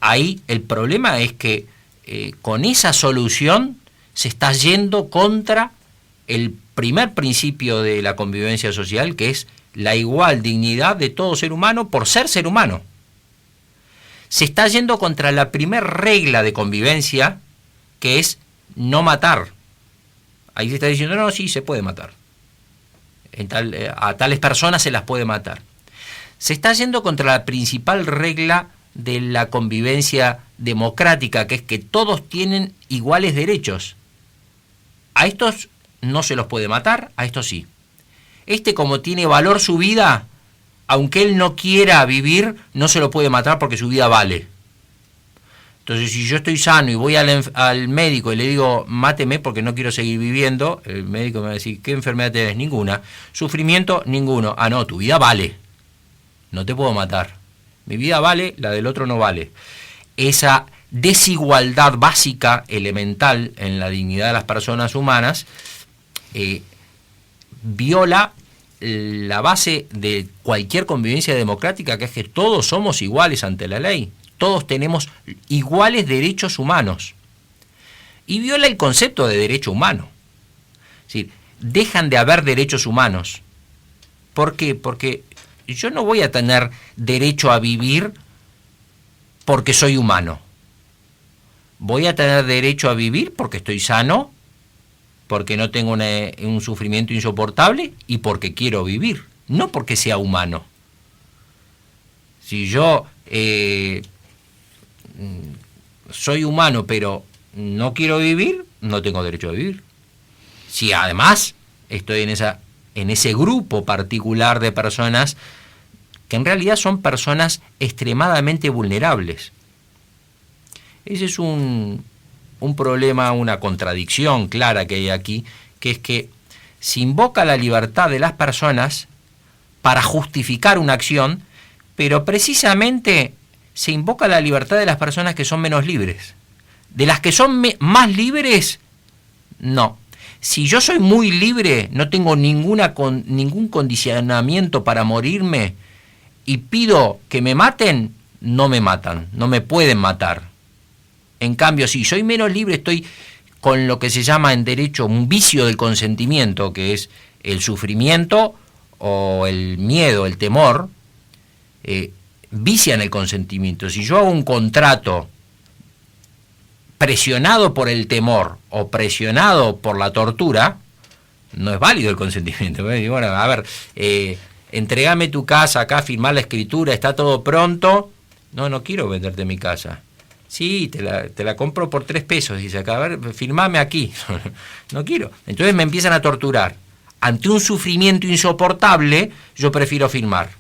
ahí el problema es que con esa solución se está yendo contra el primer principio de la convivencia social, que es la igual dignidad de todo ser humano por ser humano. Se está yendo contra la primer regla de convivencia, que es no matar. Ahí se está diciendo, no, sí, se puede matar. A tales personas se las puede matar. Se está yendo contra la principal regla de la convivencia democrática, que es que todos tienen iguales derechos. A estos no se los puede matar, a estos sí. Como tiene valor su vida, aunque él no quiera vivir, no se lo puede matar porque su vida vale. Entonces, si yo estoy sano y voy al médico y le digo, máteme porque no quiero seguir viviendo, el médico me va a decir, ¿qué enfermedad tenés? Ninguna. ¿Sufrimiento? Ninguno. Ah, no, tu vida vale. No te puedo matar. Mi vida vale, la del otro no vale. Esa desigualdad básica, elemental en la dignidad de las personas humanas, viola la base de cualquier convivencia democrática, que es que todos somos iguales ante la ley. Todos tenemos iguales derechos humanos. Y viola el concepto de derecho humano. Es decir, dejan de haber derechos humanos. ¿Por qué? Porque yo no voy a tener derecho a vivir porque soy humano. Voy a tener derecho a vivir porque estoy sano, porque no tengo un sufrimiento insoportable y porque quiero vivir, no porque sea humano. Si yo soy humano pero no quiero vivir, no tengo derecho a vivir. Si además estoy en ese grupo particular de personas que en realidad son personas extremadamente vulnerables. Ese es un problema, una contradicción clara que hay aquí, que es que se invoca la libertad de las personas para justificar una acción, pero precisamente se invoca la libertad de las personas que son menos libres. De las que son más libres, no. Si yo soy muy libre, no tengo ningún condicionamiento para morirme y pido que me maten, no me matan, no me pueden matar. En cambio, si soy menos libre, estoy con lo que se llama en derecho un vicio del consentimiento, que es el sufrimiento o el miedo, el temor, vician el consentimiento. Si yo hago un contrato presionado por el temor o presionado por la tortura, no es válido el consentimiento. Bueno, a ver, entregame tu casa acá, firmar la escritura, está todo pronto. No quiero venderte mi casa. Sí, te la compro por 3 pesos, dice acá, a ver, firmame aquí. No quiero. Entonces me empiezan a torturar. Ante un sufrimiento insoportable, yo prefiero firmar,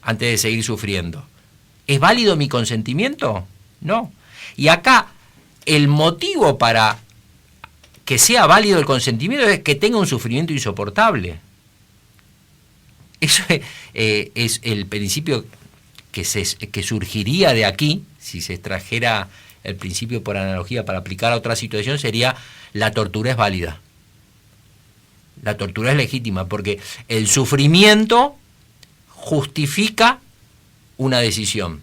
antes de seguir sufriendo. ¿Es válido mi consentimiento? No. Y acá, el motivo para que sea válido el consentimiento es que tenga un sufrimiento insoportable. Eso es el principio que surgiría de aquí, si se extrajera el principio por analogía para aplicar a otra situación, sería: la tortura es válida. La tortura es legítima, porque el sufrimiento justifica una decisión.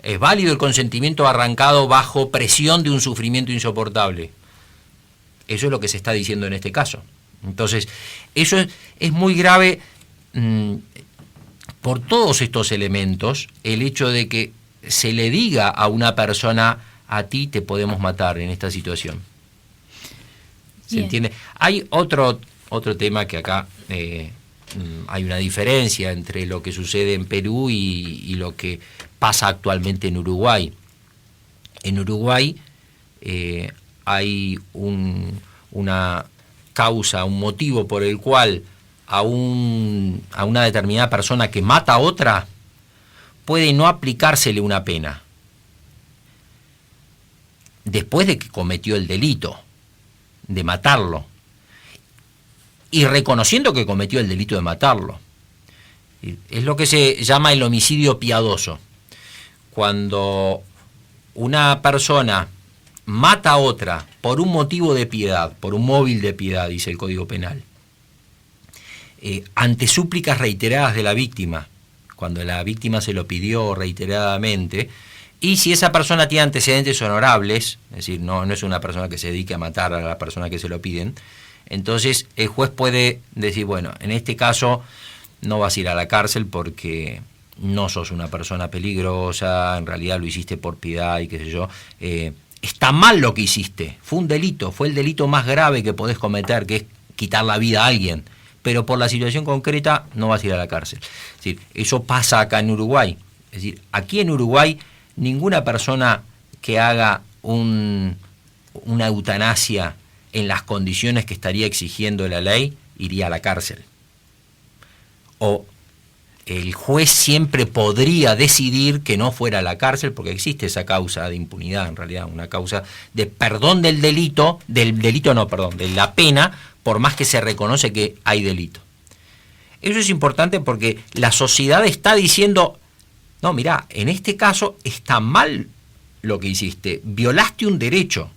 Es válido el consentimiento arrancado bajo presión de un sufrimiento insoportable. Eso es lo que se está diciendo en este caso. Entonces, eso es muy grave por todos estos elementos, el hecho de que se le diga a una persona: a ti te podemos matar en esta situación. ¿Se entiende? Hay otro tema que acá hay una diferencia entre lo que sucede en Perú y lo que pasa actualmente en Uruguay. En Uruguay hay una causa, un motivo por el cual a una determinada persona que mata a otra puede no aplicársele una pena después de que cometió el delito de matarlo y reconociendo que cometió el delito de matarlo. Es lo que se llama el homicidio piadoso. Cuando una persona mata a otra por un motivo de piedad, por un móvil de piedad, dice el Código Penal, ante súplicas reiteradas de la víctima, cuando la víctima se lo pidió reiteradamente, y si esa persona tiene antecedentes honorables, es decir, no es una persona que se dedique a matar a la persona que se lo piden, entonces el juez puede decir: bueno, en este caso no vas a ir a la cárcel porque no sos una persona peligrosa, en realidad lo hiciste por piedad y qué sé yo, está mal lo que hiciste, fue un delito, fue el delito más grave que podés cometer, que es quitar la vida a alguien, pero por la situación concreta no vas a ir a la cárcel. Es decir, eso pasa acá en Uruguay. Es decir, aquí en Uruguay ninguna persona que haga una eutanasia en las condiciones que estaría exigiendo la ley iría a la cárcel. O el juez siempre podría decidir que no fuera a la cárcel, porque existe esa causa de impunidad, en realidad, una causa de perdón de la pena, por más que se reconoce que hay delito. Eso es importante porque la sociedad está diciendo, no, mirá, en este caso está mal lo que hiciste, violaste un derecho.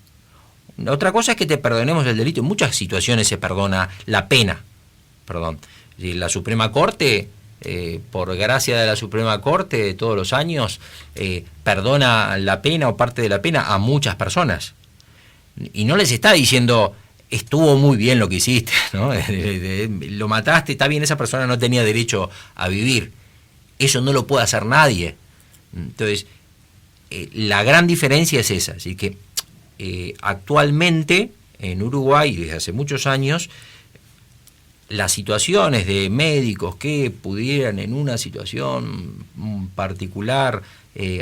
Otra cosa es que te perdonemos el delito, en muchas situaciones se perdona la pena, La Suprema Corte, por gracia de la Suprema Corte de todos los años, perdona la pena o parte de la pena a muchas personas. Y no les está diciendo, estuvo muy bien lo que hiciste, ¿no? Lo mataste, está bien, esa persona no tenía derecho a vivir. Eso no lo puede hacer nadie. Entonces, la gran diferencia es esa. Así que actualmente en Uruguay, desde hace muchos años, las situaciones de médicos que pudieran en una situación particular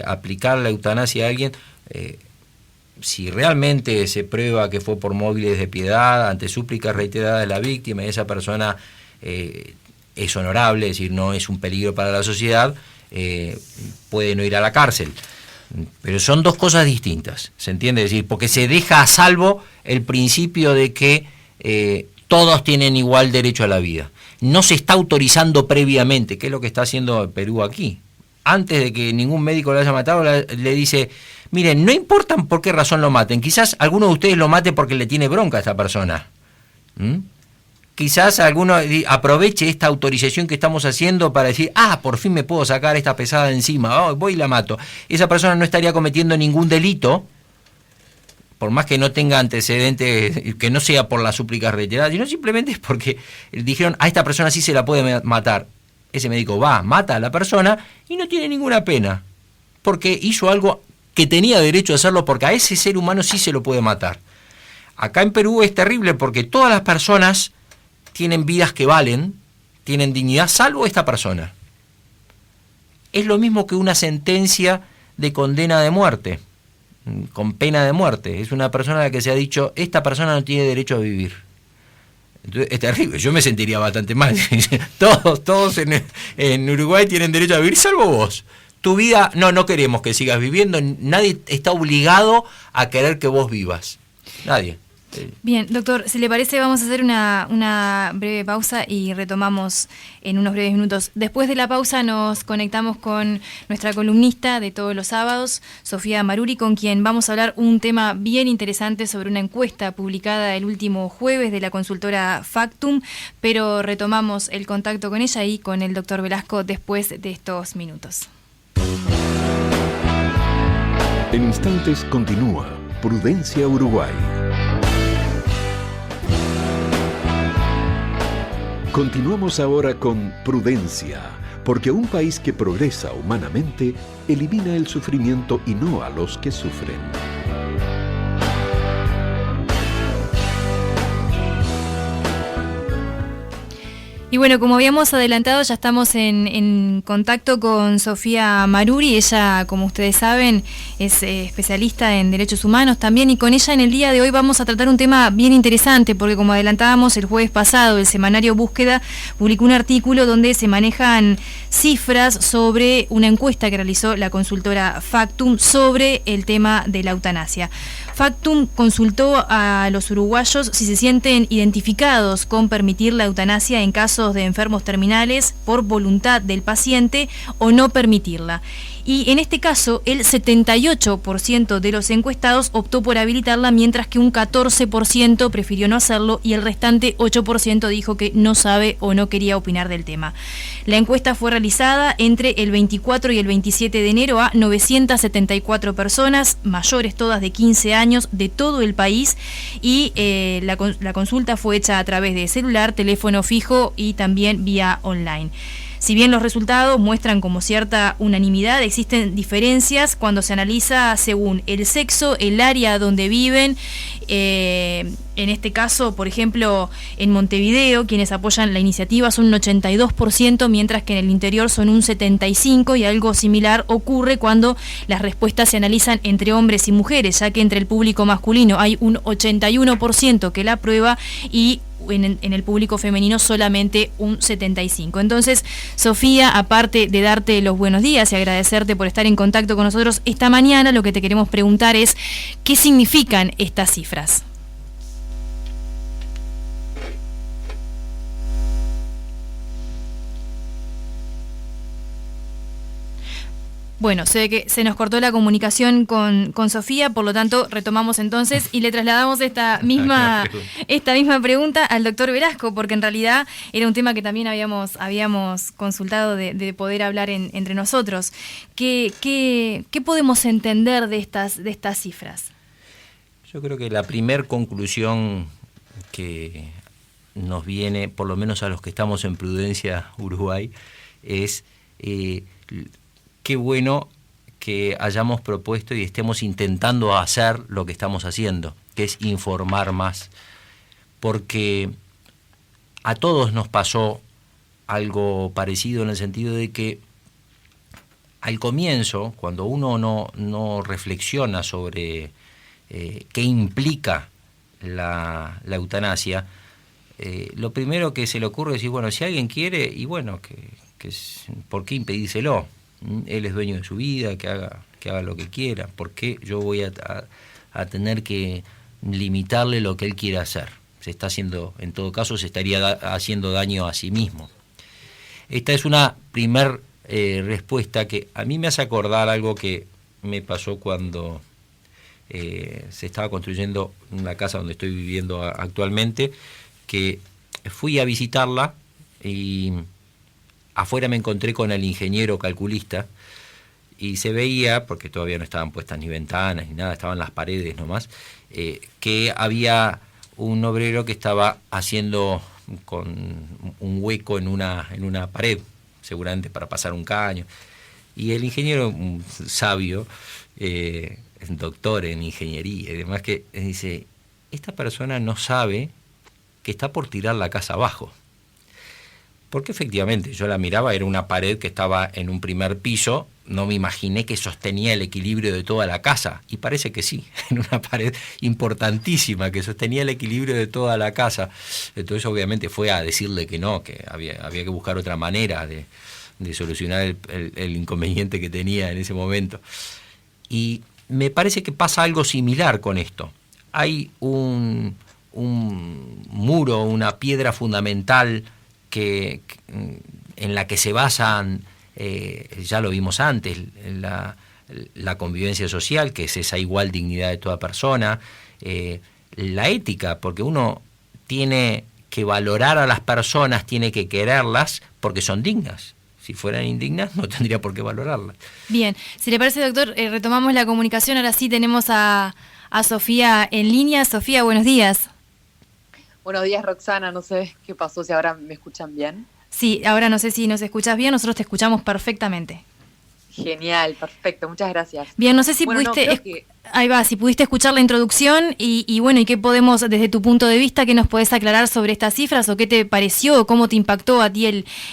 aplicar la eutanasia a alguien, si realmente se prueba que fue por móviles de piedad, ante súplicas reiteradas de la víctima, y esa persona es honorable, es decir, no es un peligro para la sociedad, puede no ir a la cárcel. Pero son dos cosas distintas, ¿se entiende? Es decir, porque se deja a salvo el principio de que todos tienen igual derecho a la vida. No se está autorizando previamente, que es lo que está haciendo el Perú aquí. Antes de que ningún médico lo haya matado, le dice, miren, no importa por qué razón lo maten, quizás alguno de ustedes lo mate porque le tiene bronca a esta persona. Quizás alguno aproveche esta autorización que estamos haciendo para decir, por fin me puedo sacar esta pesada de encima, voy y la mato. Esa persona no estaría cometiendo ningún delito, por más que no tenga antecedentes, que no sea por las súplicas reiteradas, sino simplemente es porque dijeron, a esta persona sí se la puede matar. Ese médico va, mata a la persona y no tiene ninguna pena, porque hizo algo que tenía derecho a hacerlo, porque a ese ser humano sí se lo puede matar. Acá en Perú es terrible porque todas las personas tienen vidas que valen, tienen dignidad, salvo esta persona. Es lo mismo que una sentencia de condena de muerte, con pena de muerte. Es una persona a la que se ha dicho, esta persona no tiene derecho a vivir. Entonces, es terrible, yo me sentiría bastante mal. Todos en Uruguay tienen derecho a vivir, salvo vos. Tu vida, no queremos que sigas viviendo, nadie está obligado a querer que vos vivas. Nadie. Bien, doctor, si le parece vamos a hacer una breve pausa y retomamos en unos breves minutos. Después de la pausa nos conectamos con nuestra columnista de todos los sábados, Sofía Maruri, con quien vamos a hablar un tema bien interesante sobre una encuesta publicada el último jueves de la consultora Factum, pero retomamos el contacto con ella y con el doctor Velasco después de estos minutos. En instantes continúa Prudencia Uruguay. Continuamos ahora con Prudencia, porque un país que progresa humanamente elimina el sufrimiento y no a los que sufren. Y bueno, como habíamos adelantado, ya estamos en contacto con Sofía Maruri. Ella, como ustedes saben, es especialista en derechos humanos también, y con ella en el día de hoy vamos a tratar un tema bien interesante, porque como adelantábamos el jueves pasado, el semanario Búsqueda publicó un artículo donde se manejan cifras sobre una encuesta que realizó la consultora Factum sobre el tema de la eutanasia. Factum consultó a los uruguayos si se sienten identificados con permitir la eutanasia en casos de enfermos terminales por voluntad del paciente o no permitirla. Y en este caso, el 78% de los encuestados optó por habilitarla, mientras que un 14% prefirió no hacerlo y el restante 8% dijo que no sabe o no quería opinar del tema. La encuesta fue realizada entre el 24 y el 27 de enero a 974 personas, mayores todas de 15 años, de todo el país, y la consulta fue hecha a través de celular, teléfono fijo y también vía online. Si bien los resultados muestran como cierta unanimidad, existen diferencias cuando se analiza según el sexo, el área donde viven. En este caso, por ejemplo, en Montevideo, quienes apoyan la iniciativa son un 82%, mientras que en el interior son un 75%, y algo similar ocurre cuando las respuestas se analizan entre hombres y mujeres, ya que entre el público masculino hay un 81% que la aprueba y en el público femenino solamente un 75%. Entonces, Sofía, aparte de darte los buenos días y agradecerte por estar en contacto con nosotros esta mañana, lo que te queremos preguntar es, ¿qué significan estas cifras? Bueno, sé que se nos cortó la comunicación con Sofía, por lo tanto retomamos entonces y le trasladamos esta misma pregunta al doctor Velasco, porque en realidad era un tema que también habíamos consultado de poder hablar entre nosotros. ¿Qué podemos entender de estas cifras? Yo creo que la primer conclusión que nos viene, por lo menos a los que estamos en Prudencia Uruguay, es qué bueno que hayamos propuesto y estemos intentando hacer lo que estamos haciendo, que es informar más, porque a todos nos pasó algo parecido en el sentido de que al comienzo, cuando uno no reflexiona sobre qué implica la eutanasia, lo primero que se le ocurre es decir, bueno, si alguien quiere, y bueno, ¿por qué impedírselo? Él es dueño de su vida, que haga lo que quiera. ¿Por qué yo voy a tener que limitarle lo que él quiere hacer? Se está haciendo, en todo caso, se estaría haciendo daño a sí mismo. Esta es una primer respuesta que a mí me hace acordar algo que me pasó cuando se estaba construyendo una casa donde estoy viviendo actualmente, que fui a visitarla y afuera me encontré con el ingeniero calculista y se veía, porque todavía no estaban puestas ni ventanas ni nada, estaban las paredes nomás, que había un obrero que estaba haciendo con un hueco en una pared, seguramente para pasar un caño. Y el ingeniero, un sabio, doctor en ingeniería y demás, que dice, esta persona no sabe que está por tirar la casa abajo. Porque efectivamente, yo la miraba, era una pared que estaba en un primer piso, no me imaginé que sostenía el equilibrio de toda la casa, y parece que sí, en una pared importantísima que sostenía el equilibrio de toda la casa. Entonces obviamente fue a decirle que no, que había que buscar otra manera de solucionar el inconveniente que tenía en ese momento. Y me parece que pasa algo similar con esto. Hay un muro, una piedra fundamental en la que se basan, ya lo vimos antes, la convivencia social, que es esa igual dignidad de toda persona, la ética, porque uno tiene que valorar a las personas, tiene que quererlas porque son dignas. Si fueran indignas, no tendría por qué valorarlas. Bien, si le parece, doctor, retomamos la comunicación. Ahora sí tenemos a Sofía en línea. Sofía, buenos días. Buenos días, Roxana. No sé qué pasó, si ahora me escuchan bien. Sí, ahora no sé si nos escuchas bien, nosotros te escuchamos perfectamente. Genial, perfecto, muchas gracias. Bien, no sé si si pudiste escuchar la introducción y bueno, y qué podemos, desde tu punto de vista, qué nos podés aclarar sobre estas cifras o qué te pareció, cómo te impactó a ti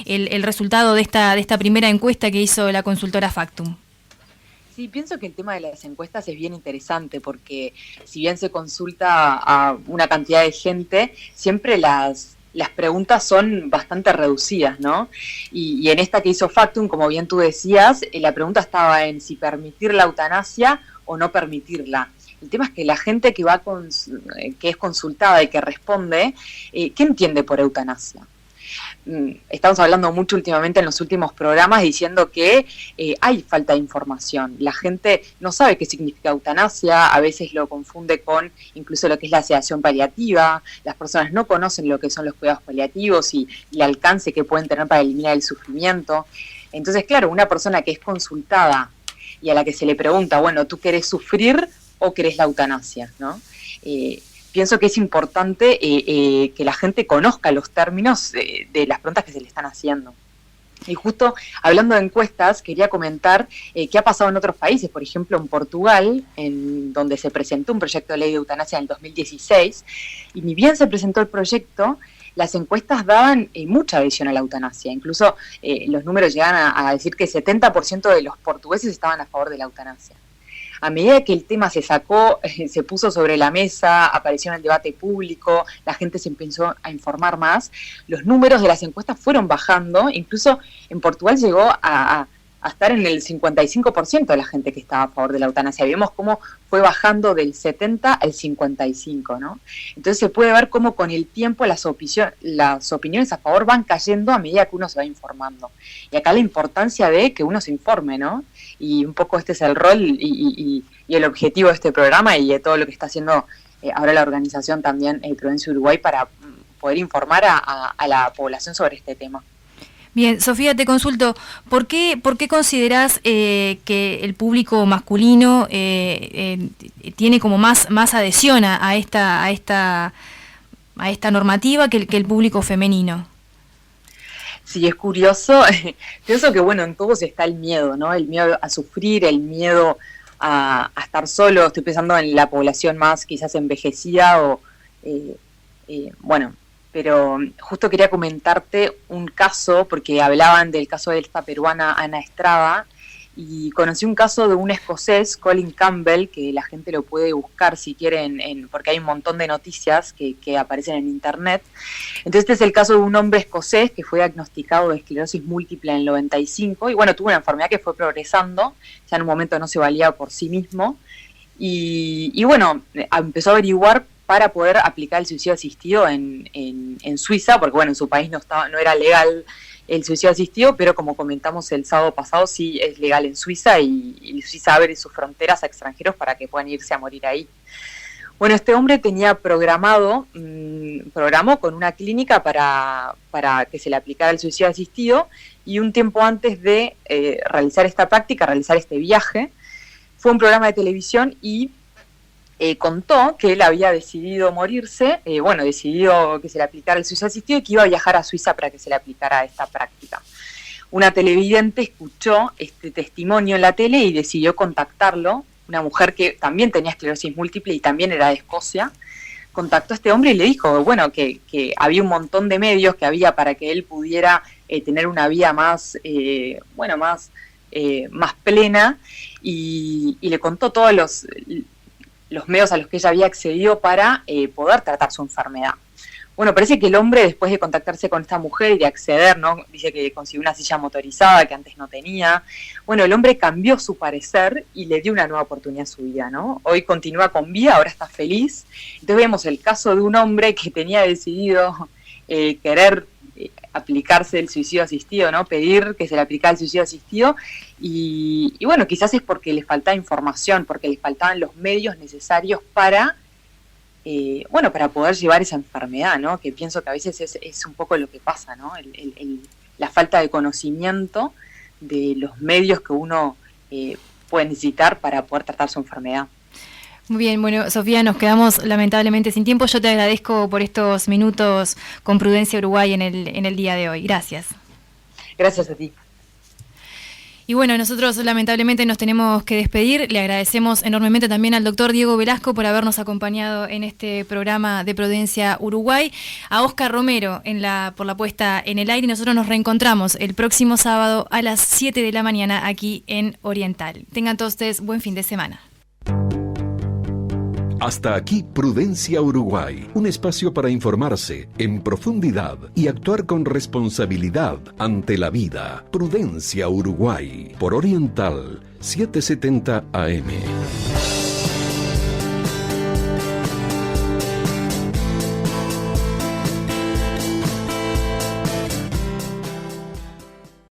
el resultado de esta primera encuesta que hizo la consultora Factum. Sí, pienso que el tema de las encuestas es bien interesante porque si bien se consulta a una cantidad de gente, siempre las preguntas son bastante reducidas, ¿no? Y en esta que hizo Factum, como bien tú decías, la pregunta estaba en si permitir la eutanasia o no permitirla. El tema es que la gente que que es consultada y que responde, ¿qué entiende por eutanasia? Estamos hablando mucho últimamente en los últimos programas diciendo que hay falta de información. La gente no sabe qué significa eutanasia, a veces lo confunde con incluso lo que es la sedación paliativa. Las personas no conocen lo que son los cuidados paliativos y el alcance que pueden tener para eliminar el sufrimiento. Entonces, claro, una persona que es consultada y a la que se le pregunta, bueno, ¿tú querés sufrir o querés la eutanasia?, ¿no? Pienso que es importante que la gente conozca los términos de las preguntas que se le están haciendo. Y justo hablando de encuestas, quería comentar qué ha pasado en otros países. Por ejemplo, en Portugal, en donde se presentó un proyecto de ley de eutanasia en el 2016, y ni bien se presentó el proyecto, las encuestas daban mucha adhesión a la eutanasia. Incluso los números llegan a decir que 70% de los portugueses estaban a favor de la eutanasia. a medida que el tema se sacó, se puso sobre la mesa, apareció en el debate público, la gente se empezó a informar más, los números de las encuestas fueron bajando, incluso en Portugal llegó a estar en el 55% de la gente que estaba a favor de la eutanasia. Vemos cómo fue bajando del 70 al 55, ¿no? Entonces se puede ver cómo con el tiempo las opiniones a favor van cayendo a medida que uno se va informando. Y acá la importancia de que uno se informe, ¿no? Y un poco este es el rol y el objetivo de este programa y de todo lo que está haciendo ahora la organización también Prudencia Uruguay para poder informar a la población sobre este tema. Bien, Sofía, te consulto, ¿por qué considerás que el público masculino tiene como más adhesión a esta normativa que el público femenino? Sí, es curioso. Pienso que, bueno, en todos está el miedo, ¿no? El miedo a sufrir, el miedo a estar solo. Estoy pensando en la población más quizás envejecida o, bueno... Pero justo quería comentarte un caso, porque hablaban del caso de esta peruana Ana Estrada, y conocí un caso de un escocés, Colin Campbell, que la gente lo puede buscar si quieren, porque hay un montón de noticias que aparecen en internet. Entonces este es el caso de un hombre escocés que fue diagnosticado de esclerosis múltiple en el 95, y bueno, tuvo una enfermedad que fue progresando, ya en un momento no se valía por sí mismo, y bueno, empezó a averiguar para poder aplicar el suicidio asistido en Suiza, porque bueno, en su país no era legal el suicidio asistido, pero como comentamos el sábado pasado, sí es legal en Suiza y Suiza abre sus fronteras a extranjeros para que puedan irse a morir ahí. Bueno, este hombre tenía programó con una clínica para que se le aplicara el suicidio asistido, y un tiempo antes de realizar esta práctica, realizar este viaje, fue a un programa de televisión y contó que él había decidido morirse, decidido que se le aplicara el suicidio asistido y que iba a viajar a Suiza para que se le aplicara esta práctica. Una televidente escuchó este testimonio en la tele y decidió contactarlo, una mujer que también tenía esclerosis múltiple y también era de Escocia. Contactó a este hombre y le dijo, bueno, que había un montón de medios que había para que él pudiera tener una vida más plena, y le contó todos los medios a los que ella había accedido para poder tratar su enfermedad. Bueno, parece que el hombre, después de contactarse con esta mujer y de acceder, ¿no? Dice que consiguió una silla motorizada que antes no tenía. Bueno, el hombre cambió su parecer y le dio una nueva oportunidad a su vida, ¿no? Hoy continúa con vida, ahora está feliz. Entonces vemos el caso de un hombre que tenía decidido querer aplicarse el suicidio asistido, ¿no? Pedir que se le aplicara el suicidio asistido, y bueno, quizás es porque le faltaba información, porque le faltaban los medios necesarios para poder llevar esa enfermedad, ¿no? Que pienso que a veces es un poco lo que pasa, ¿no? La falta de conocimiento de los medios que uno puede necesitar para poder tratar su enfermedad. Muy bien, bueno, Sofía, nos quedamos lamentablemente sin tiempo. Yo te agradezco por estos minutos con Prudencia Uruguay en el día de hoy. Gracias. Gracias a ti. Y bueno, nosotros lamentablemente nos tenemos que despedir. Le agradecemos enormemente también al doctor Diego Velasco por habernos acompañado en este programa de Prudencia Uruguay, a Oscar Romero por la puesta en el aire, y nosotros nos reencontramos el próximo sábado a las 7 de la mañana aquí en Oriental. Tengan todos ustedes buen fin de semana. Hasta aquí Prudencia Uruguay, un espacio para informarse en profundidad y actuar con responsabilidad ante la vida. Prudencia Uruguay, por Oriental 770 AM.